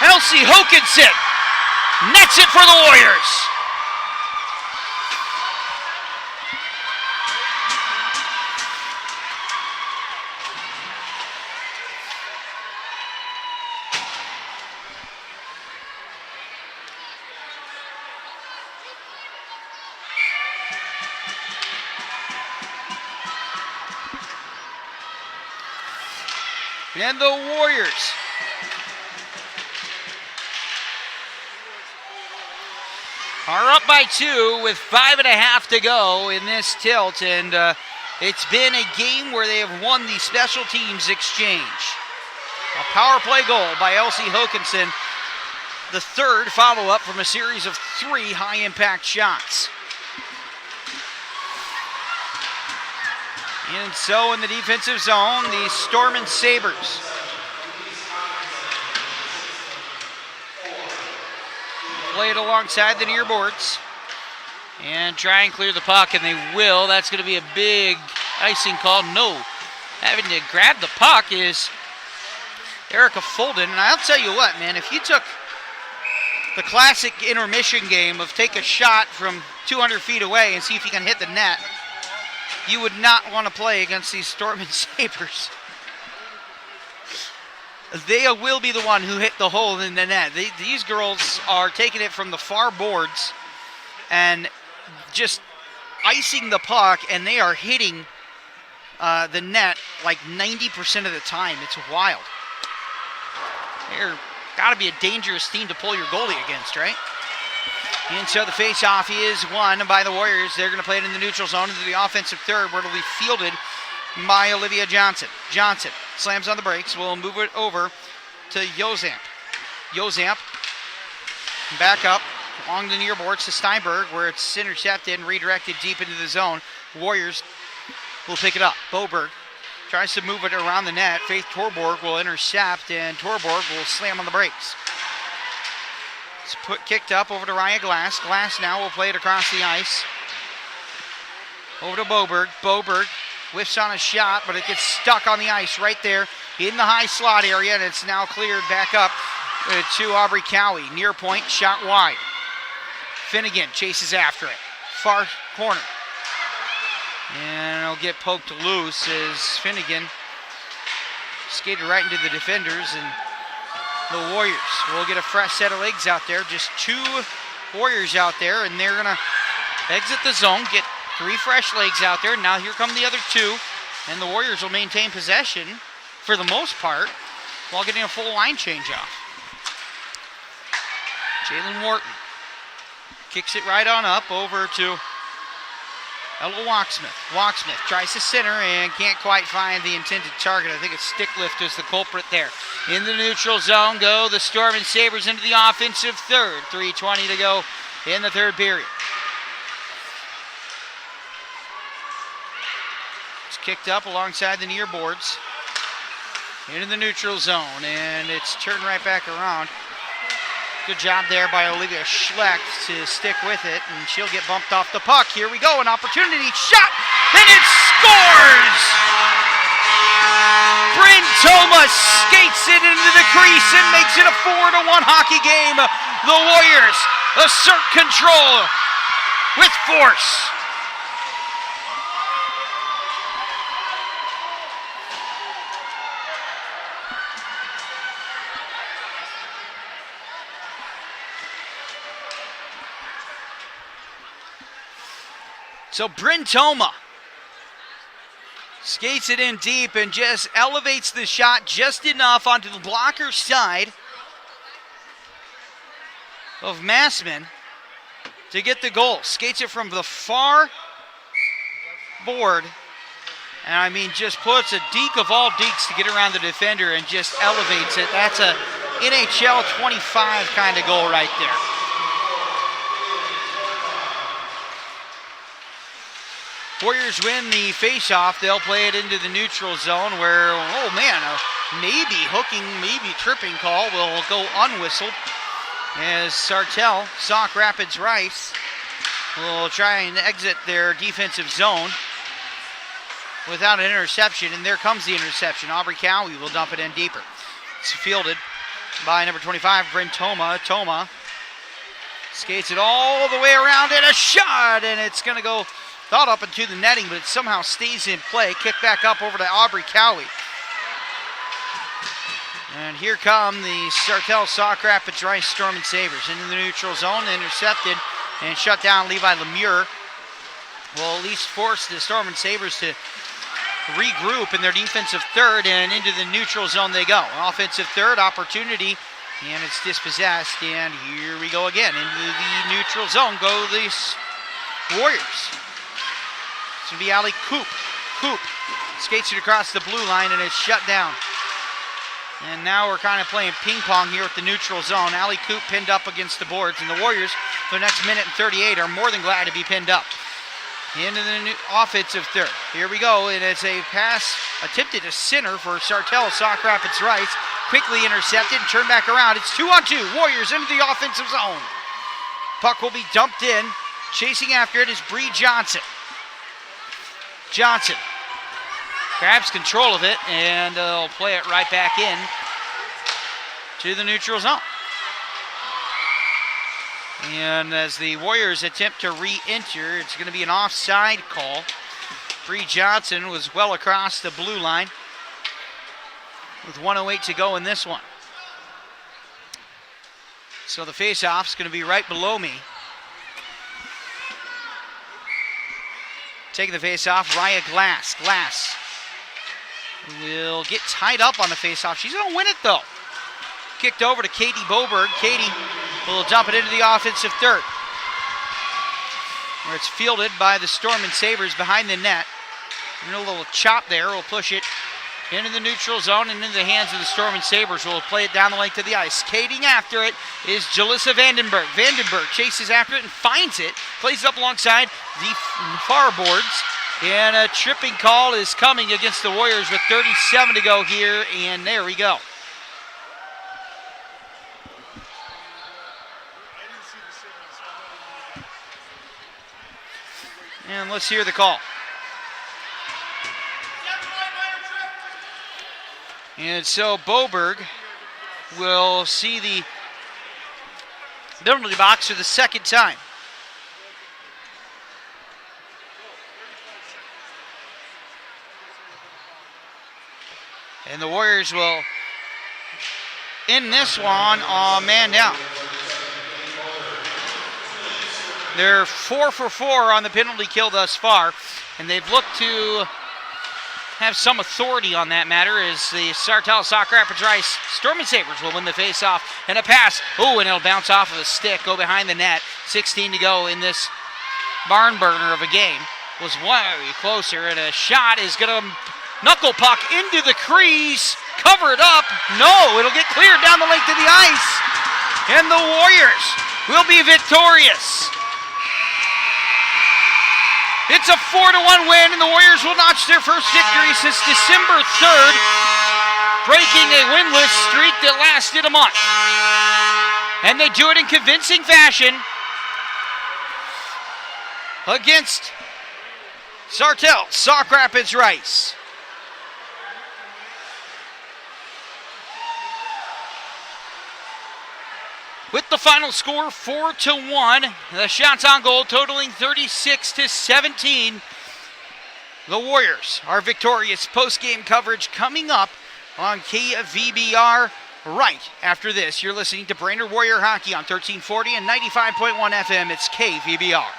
Elsie Hokanson nets it for the Warriors. And the Warriors are up by 2 with 5.5 to go in this tilt, and it's been a game where they have won the special teams exchange. A power play goal by Elsie Hokanson, the third follow-up from a series of 3 high-impact shots. And so in the defensive zone, the Storm and Sabres. Play it alongside the near boards and try and clear the puck, and they will. That's going to be a big icing call. No, having to grab the puck is Erica Folden. And I'll tell you what, man, if you took the classic intermission game of take a shot from 200 feet away and see if you can hit the net, you would not want to play against these Storm and Sabres. They will be the one who hit the hole in the net. These girls are taking it from the far boards and just icing the puck, and they are hitting the net like 90% of the time. It's wild. They're got to be a dangerous team to pull your goalie against, right? And so the face-off is won by the Warriors. They're going to play it in the neutral zone into the offensive third, where it'll be fielded by Olivia Johnson. Johnson slams on the brakes. We'll move it over to Yozamp. Yozamp back up along the near boards to Steinberg, where it's intercepted and redirected deep into the zone. Warriors will pick it up. Boberg tries to move it around the net. Faith Torborg will intercept, and Torborg will slam on the brakes. Kicked up over to Raya Glass. Glass now will play it across the ice. Over to Boberg. Boberg whiffs on a shot, but it gets stuck on the ice right there in the high slot area, and it's now cleared back up to Aubrey Cowie. Near point, shot wide. Finnegan chases after it. Far corner. And it'll get poked loose as Finnegan skated right into the defenders, and the Warriors will get a fresh set of legs out there. Just 2 Warriors out there, and they're going to exit the zone, get 3 fresh legs out there. Now here come the other 2, and the Warriors will maintain possession for the most part while getting a full line change off. Jalen Wharton kicks it right on up over to Ella Walksmith. Walksmith tries to center and can't quite find the intended target. I think it's stick lift is the culprit there. In the neutral zone go the Storm and Sabres into the offensive third. 3:20 to go in the third period. It's kicked up alongside the near boards into the neutral zone, and it's turned right back around. Good job there by Olivia Schlecht to stick with it, and she'll get bumped off the puck. Here we go, an opportunity, shot, and it scores! Bryn Thomas skates it into the crease and makes it a 4-1 hockey game. The Warriors assert control with force. So Bryn Toma skates it in deep and just elevates the shot just enough onto the blocker side of Massman to get the goal. Skates it from the far board, and I mean just puts a deke of all dekes to get around the defender and just elevates it. That's a NHL 25 kind of goal right there. Warriors win the face-off. They'll play it into the neutral zone where, oh man, a maybe hooking, maybe tripping call will go unwhistled as Sartell, Sauk Rapids-Rice, will try and exit their defensive zone without an interception, and there comes the interception. Aubrey Cowie will dump it in deeper. It's fielded by number 25, Bryn Toma. Toma skates it all the way around and a shot, and it's going to go thought up into the netting, but it somehow stays in play. Kick back up over to Aubrey Cowie. And here come the Sartell Sauk Rapids-Rice Storm and Sabres into the neutral zone, intercepted and shut down. Levi Lemure will at least force the Storm and Sabres to regroup in their defensive third, and into the neutral zone they go. Offensive third opportunity, and it's dispossessed, and here we go again. Into the neutral zone go the Warriors. It's going to be Ali Coop. Coop skates it across the blue line, and it's shut down. And now we're kind of playing ping pong here with the neutral zone. Ali Coop pinned up against the boards, and the Warriors for the next minute and 38 are more than glad to be pinned up. Into the offensive third. Here we go, and it's a pass attempted to center for Sartell, Sauk Rapids-Rice. Quickly intercepted and turned back around. It's 2-on-2. Warriors into the offensive zone. Puck will be dumped in. Chasing after it is Bree Johnson. Johnson grabs control of it, and they'll play it right back in to the neutral zone. And as the Warriors attempt to re-enter, it's going to be an offside call. Bree Johnson was well across the blue line with 1:08 to go in this one. So the face-off is going to be right below me. Taking the face-off, Raya Glass. Glass will get tied up on the face-off. She's going to win it, though. Kicked over to Katie Boberg. Katie will dump it into the offensive third, where it's fielded by the Storm and Sabres behind the net. And a little chop there will push it into the neutral zone and into the hands of the Storm and Sabres, who will play it down the length of the ice. Skating after it is Jalissa Vandenberg. Vandenberg chases after it and finds it. Plays it up alongside the far boards. And a tripping call is coming against the Warriors with 37 to go here. And there we go. And let's hear the call. And so Boberg will see the penalty box for the second time. And the Warriors will end this one man down. They're 4 for 4 on the penalty kill thus far, and they've looked to have some authority on that matter as the Sartell Sauk Rapids-Rice Storm and Sabres will win the face-off. And a pass, and it'll bounce off of a stick, go behind the net. 16 to go in this barn burner of a game. Was way closer, and a shot is going to knuckle puck into the crease, cover it up. No, it'll get cleared down the length of the ice, and the Warriors will be victorious. It's a 4-1 win, and the Warriors will notch their first victory since December 3rd, breaking a winless streak that lasted a month. And they do it in convincing fashion against Sartell, Sauk Rapids-Rice. With the final score 4-1, the shots on goal totaling 36-17. The Warriors are victorious. Post-game coverage coming up on KVBR right after this. You're listening to Brainerd Warrior Hockey on 1340 and 95.1 FM. It's KVBR.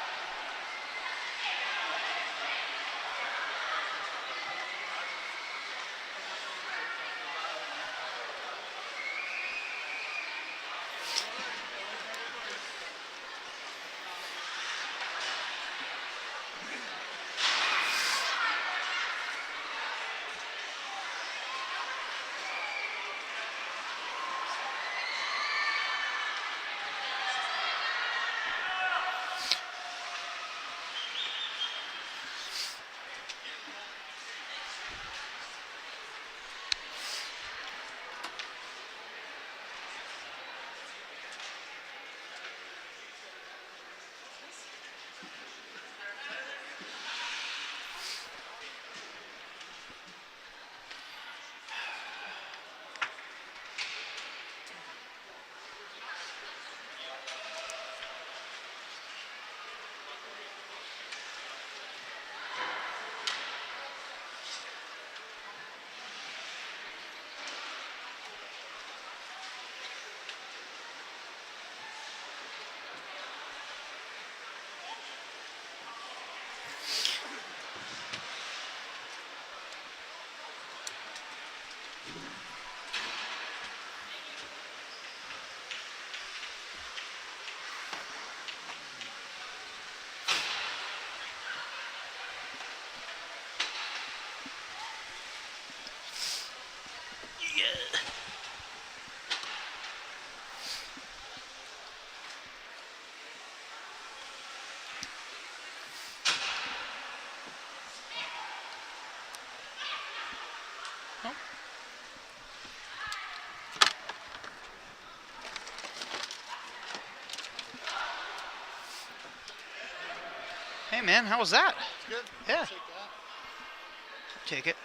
Hey, man, how was that? It's good. Yeah. I'll take that. Take it.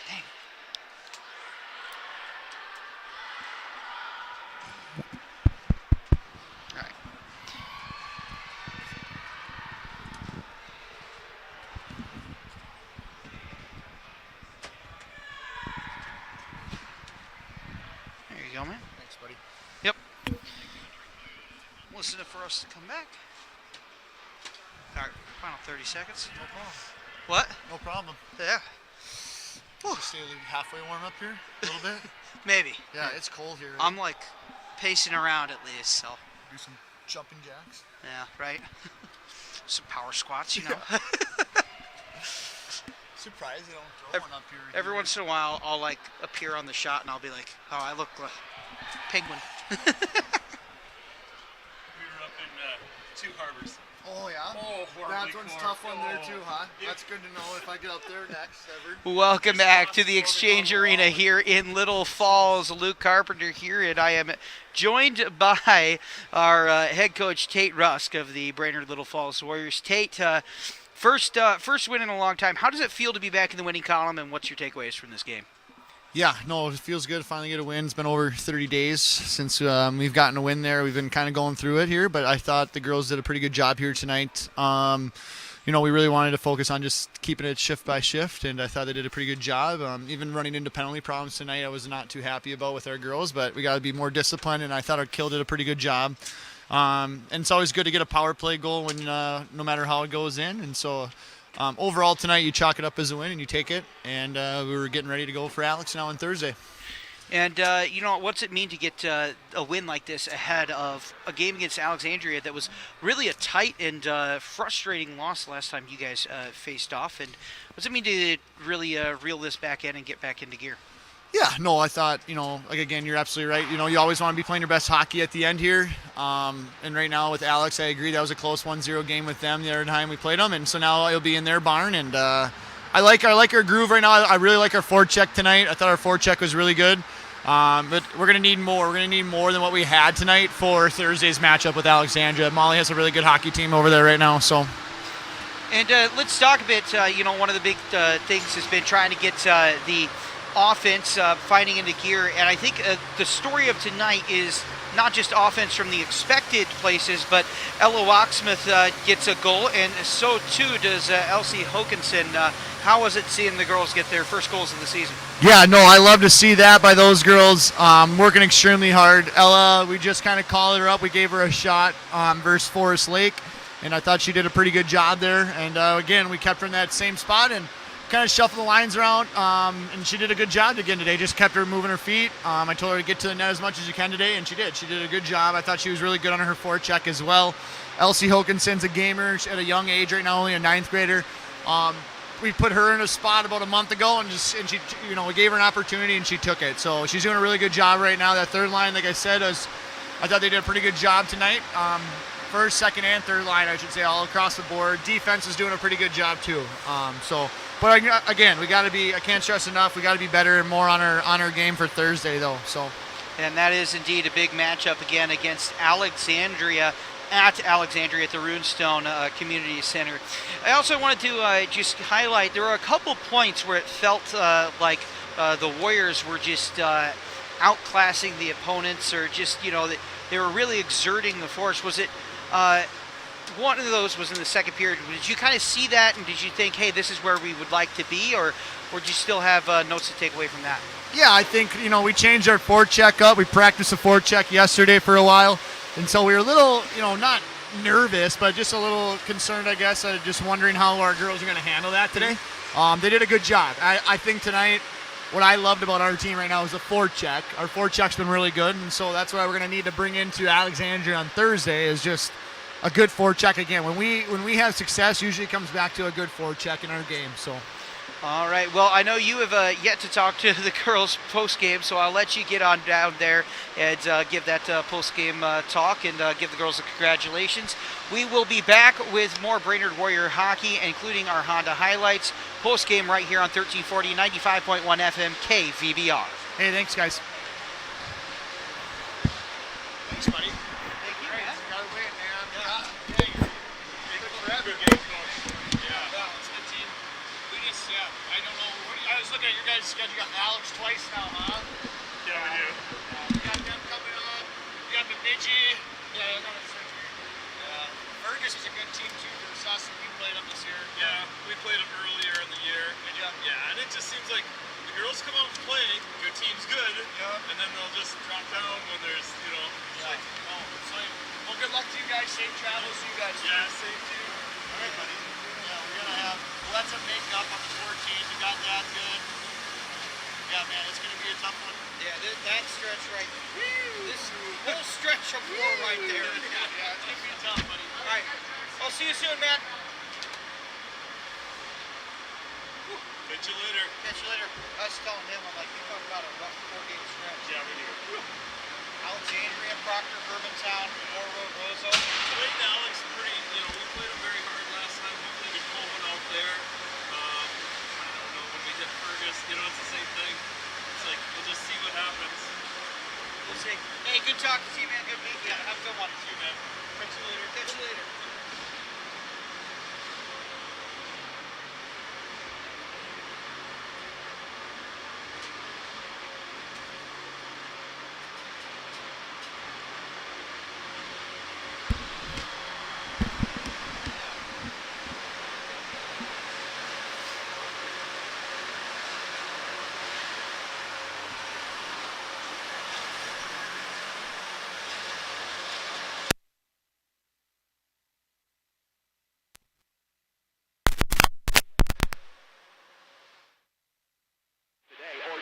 Dang. All right. There you go, man. Thanks, buddy. Yep. Listen for us to come back. All right, final 30 seconds. No problem. What? No problem. Yeah. Just stay halfway warm up here a little bit. Maybe. Yeah, it's cold here. I'm like pacing around at least, so. Do some jumping jacks. Yeah, right. Some power squats, you know. Surprised they don't throw one up here. Every once in a while, I'll like appear on the shot and I'll be like, oh, I look like penguin. We were up in Two Harbors. Oh, yeah? Oh, That one's tough one there, too, huh? Yep. That's good to know if I get up there next, ever. Welcome back to the Exchange Arena here in Little Falls. Luke Carpenter here, and I am joined by our head coach, Tate Rusk of the Brainerd Little Falls Warriors. Tate, first win in a long time. How does it feel to be back in the winning column, and what's your takeaways from this game? Yeah, no, it feels good to finally get a win. It's been over 30 days since we've gotten a win there. We've been kind of going through it here, but I thought the girls did a pretty good job here tonight. We really wanted to focus on just keeping it shift by shift, and I thought they did a pretty good job. Even running into penalty problems tonight, I was not too happy about with our girls, but we got to be more disciplined, and I thought our kill did a pretty good job. And it's always good to get a power play goal when no matter how it goes in, and so overall tonight you chalk it up as a win and you take it, and we were getting ready to go for Alex now on Thursday. And, what's it mean to get a win like this ahead of a game against Alexandria that was really a tight and frustrating loss last time you guys faced off? And what's it mean to really reel this back in and get back into gear? Yeah, no, I thought, again, you're absolutely right. You always want to be playing your best hockey at the end here. And right now with Alex, I agree, that was a close 1-0 game with them the other time we played them. And so now it'll be in their barn. And I like our groove right now. I really like our forecheck tonight. I thought our forecheck was really good. But we're going to need more. We're going to need more than what we had tonight for Thursday's matchup with Alexandria. Molly has a really good hockey team over there right now. So. And let's talk a bit, one of the big things has been trying to get the offense finding into gear, and I think the story of tonight is not just offense from the expected places, but Ella Walksmith gets a goal, and so too does Elsie Hokinson. How was it seeing the girls get their first goals of the season? Yeah, no, I love to see that by those girls, working extremely hard. Ella, we just kind of called her up. We gave her a shot versus Forest Lake, and I thought she did a pretty good job there. And again, we kept her in that same spot and kind of shuffle the lines around, and she did a good job again today. Just kept her moving her feet. I told her to get to the net as much as you can today, and she did. She did a good job. I thought she was really good on her forecheck as well. Elsie Hokinson's a gamer at a young age right now, only a 9th grader. We put her in a spot about a month ago, and she, we gave her an opportunity, and she took it. So she's doing a really good job right now. That third line, like I said, I thought they did a pretty good job tonight. First, second, and third line, I should say, all across the board. Defense is doing a pretty good job too. But again, we got to be. I can't stress enough. We got to be better and more on our game for Thursday, though. So. And that is indeed a big matchup again against Alexandria at the Runestone Community Center. I also wanted to just highlight there were a couple points where it felt like the Warriors were just outclassing the opponents, or just they were really exerting the force. Was it? One of those was in the second period. Did you kind of see that, and did you think, hey, this is where we would like to be, or do you still have notes to take away from that? Yeah, I think, we changed our forecheck up. We practiced the forecheck yesterday for a while, and so we were a little, not nervous, but just a little concerned, I guess, just wondering how our girls are going to handle that today. They did a good job. I think tonight, what I loved about our team right now is the forecheck. Our forecheck's been really good, and so that's what we're going to need to bring into Alexandria on Thursday is just a good forecheck again. When we have success, usually it comes back to a good forecheck in our game. So. All right. Well, I know you have yet to talk to the girls post-game, so I'll let you get on down there and give that post-game talk and give the girls the congratulations. We will be back with more Brainerd Warrior hockey, including our Honda highlights post-game right here on 1340, 95.1 FM, KVBR. Hey, thanks, guys. schedule. You got Alex twice now, huh? Yeah, we do. You got them coming up. You got Bemidji. Yeah, no, that's right. Yeah. Fergus is a good team too versus us. We played them this year. Yeah, we played them earlier in the year. Yeah, and it just seems like the girls come out and play, your team's good, and then they'll just drop down when there's, you know. Like, oh, so, well, good luck to you guys. Safe travels to you guys. Yeah, same to you. All right, buddy. Yeah, we're gonna have. Well, that's a makeup on the 14. We got that good. Yeah, man, it's gonna be a tough one. Yeah, that stretch right. This whole stretch of floor right there. Yeah, it's gonna be tough, buddy. All right, I'll see you soon, man. Catch you later. Catch you later. I was telling him, I'm like, you talk about a rough 4-game stretch. Yeah, we do. Alexandria, Proctor, Bourbontown, Moore Road, Roseau. Played Alex pretty, you know, we played him very hard last time. Hopefully we pull one out there. I don't know, when we hit Fergus, you know, it's the same thing. It's like, we'll just see what happens. We'll see. Hey, good talking to you, man. Good meeting you. Have a good one. See you, man. Catch you later. Catch you later.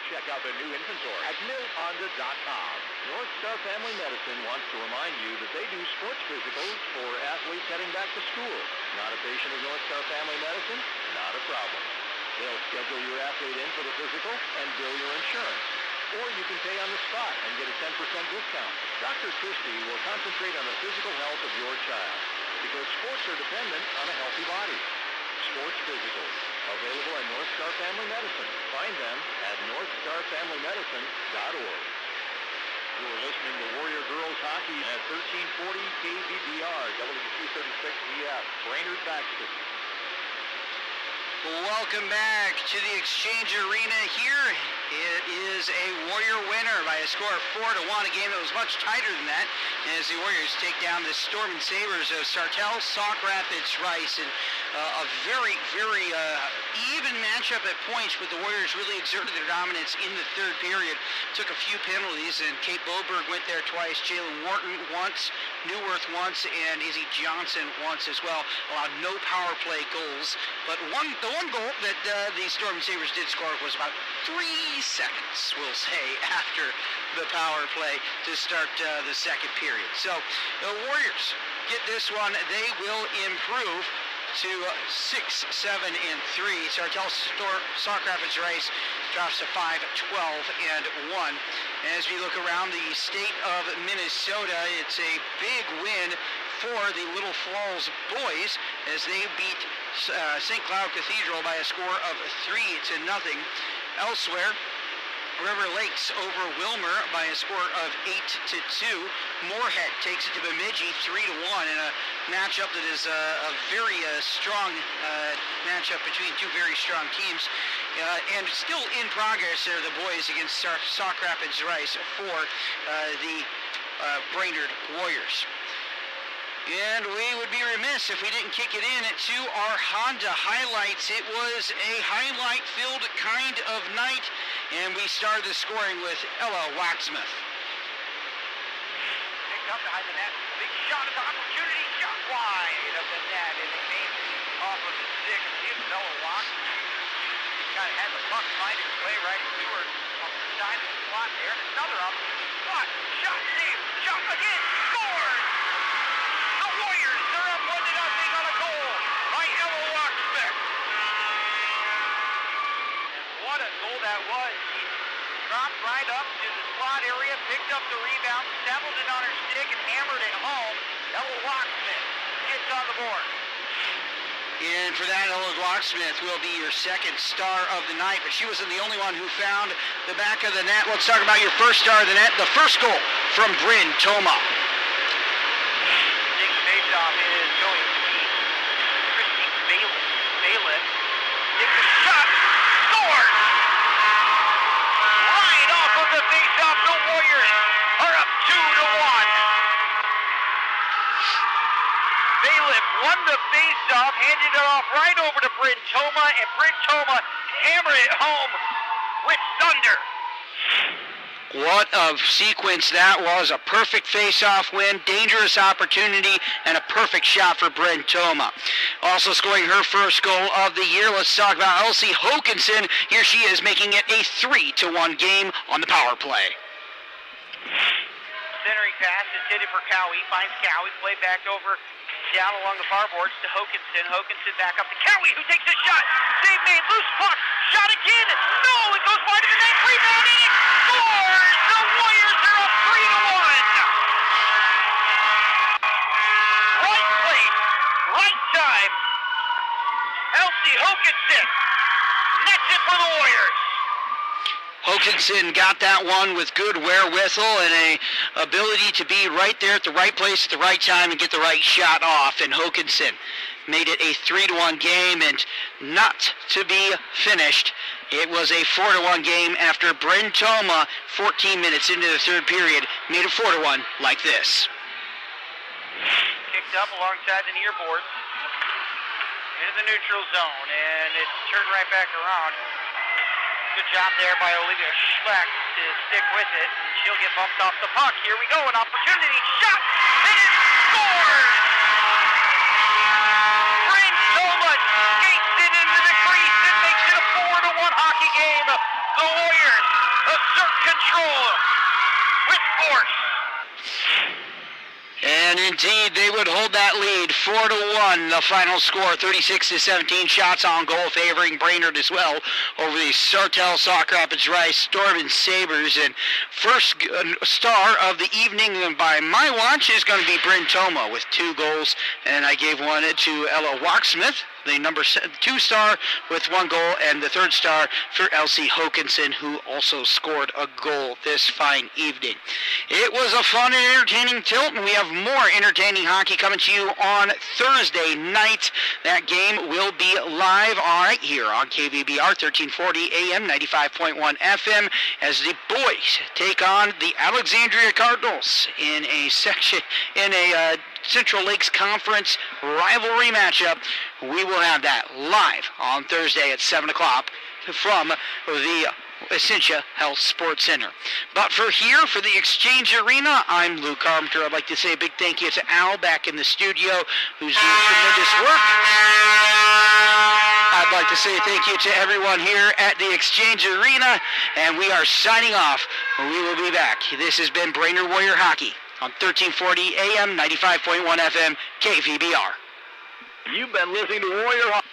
Check out their new inventory at millhonda.com. North Star Family Medicine wants to remind you that they do sports physicals for athletes heading back to school. Not a patient of North Star Family Medicine? Not a problem. They'll schedule your athlete in for the physical and bill your insurance. Or you can pay on the spot and get a 10% discount. Dr. Christie will concentrate on the physical health of your child because sports are dependent on a healthy body. Sports Physicals, available at North Star Family Medicine. Find them at northstarfamilymedicine.org. You're listening to Warrior Girls Hockey at 1340 KBBR, W236VF, Brainerd Baxter. Welcome back to the Exchange Arena here. It is a Warrior winner by a score of 4-1, a game that was much tighter than that, as the Warriors take down the Storm and Sabres of Sartell, Sauk Rapids-Rice, and a very, very even matchup at points, but the Warriors really exerted their dominance in the third period. Took a few penalties, and Kate Boberg went there twice, Jalen Wharton once, Newworth once, and Izzy Johnson once as well. Allowed no power play goals, but the one goal that the Storm and Sabres did score was about 3 seconds, we'll say, after the power play to start the second period. So the Warriors get this one. They will improve to 6-7-3. Sartell Sauk Rapids-Rice drops to 5-12-1. As we look around the state of Minnesota, it's a big win for the Little Falls boys as they beat St. Cloud Cathedral by a score of 3-0. Elsewhere, River Lakes over Wilmer by a score of 8-2. Moorhead takes it to Bemidji 3-1 in a matchup that is a very strong matchup between two very strong teams. And still in progress are the boys against Sauk Rapids-Rice for the Brainerd Warriors. And we would be remiss if we didn't kick it in to our Honda highlights. It was a highlight-filled kind of night, and we started the scoring with Ella Waxsmith. Picked up behind the net. Big shot at the opportunity. Shot wide of the net, and it came off of the stick of Ella Waxsmith. Kind of had the puck find its way right into her on the side of the slot there. Another opportunity. Shot saved. Shot again. Scored! Warriors, they're up 1-0 on a goal by Ella Waxsmith. And what a goal that was. She dropped right up to the slot area, picked up the rebound, settled it on her stick, and hammered it home. Ella Waxsmith gets on the board. And for that, Ella Waxsmith will be your second star of the night, but she wasn't the only one who found the back of the net. Let's talk about your first star of the net, the first goal from Bryn Toma. Faceoff is going to be Christy Bailiff. Takes a shot, scores! the face-off, handed it off right over to Bryn Thoma, and Bryn Thoma hammered it home with thunder. What a sequence that was. A perfect face-off win, dangerous opportunity, and a perfect shot for Bryn Thoma. Also scoring her first goal of the year. Let's talk about Elsie Hokanson. Here she is, making it a 3-1 game on the power play. Centering pass, intended for Cowie, finds Cowie, play back over down along the far boards to Hokanson. Hokanson back up to Cowie, who takes a shot. Save made, loose puck, shot again. No, it goes wide of the net, rebound, and it scores! The Warriors are up 3-1. Right place, right time. Elsie Hokanson nets it for the Warriors. Hokanson got that one with good wherewithal and a ability to be right there at the right place at the right time and get the right shot off. And Hokanson made it a 3-1 game, and not to be finished. It was a 4-1 game after Bryn Thoma, 14 minutes into the third period, made it 4-1 like this. Kicked up alongside the near boards into the neutral zone, and it's turned right back around. Good job there by Olivia Schleck to stick with it, and she'll get bumped off the puck. Here we go, an opportunity, shot, and it's scored! Bryn Thoma skates it into the crease and makes it a 4-1 hockey game. The Warriors assert control with force. And indeed, they would hold that lead, 4-1. The final score, 36-17 shots on goal, favoring Brainerd as well over the Sartell Sauk Rapids-Rice Storm Sabres. And first star of the evening by my watch is going to be Bryn Thoma with 2 goals, and I gave one to Ella Walksmith, the number 2 star, with 1 goal, and the 3rd star for Elsie Hokanson, who also scored a goal this fine evening. It was a fun and entertaining tilt, and we have more entertaining hockey coming to you on Thursday night. That game will be live right here on KVBR 1340 AM, 95.1 FM, as the boys take on the Alexandria Cardinals in a Central Lakes Conference rivalry matchup. We will have that live on Thursday at 7 o'clock from the Essentia Health Sports Center. But for the Exchange Arena, I'm Luke Carpenter. I'd like to say a big thank you to Al back in the studio, who's doing tremendous work. I'd like to say thank you to everyone here at the Exchange Arena, and we are signing off. We will be back. This has been Brainerd Warrior Hockey on 1340 AM, 95.1 FM, KVBR. You've been listening to Warrior Hockey.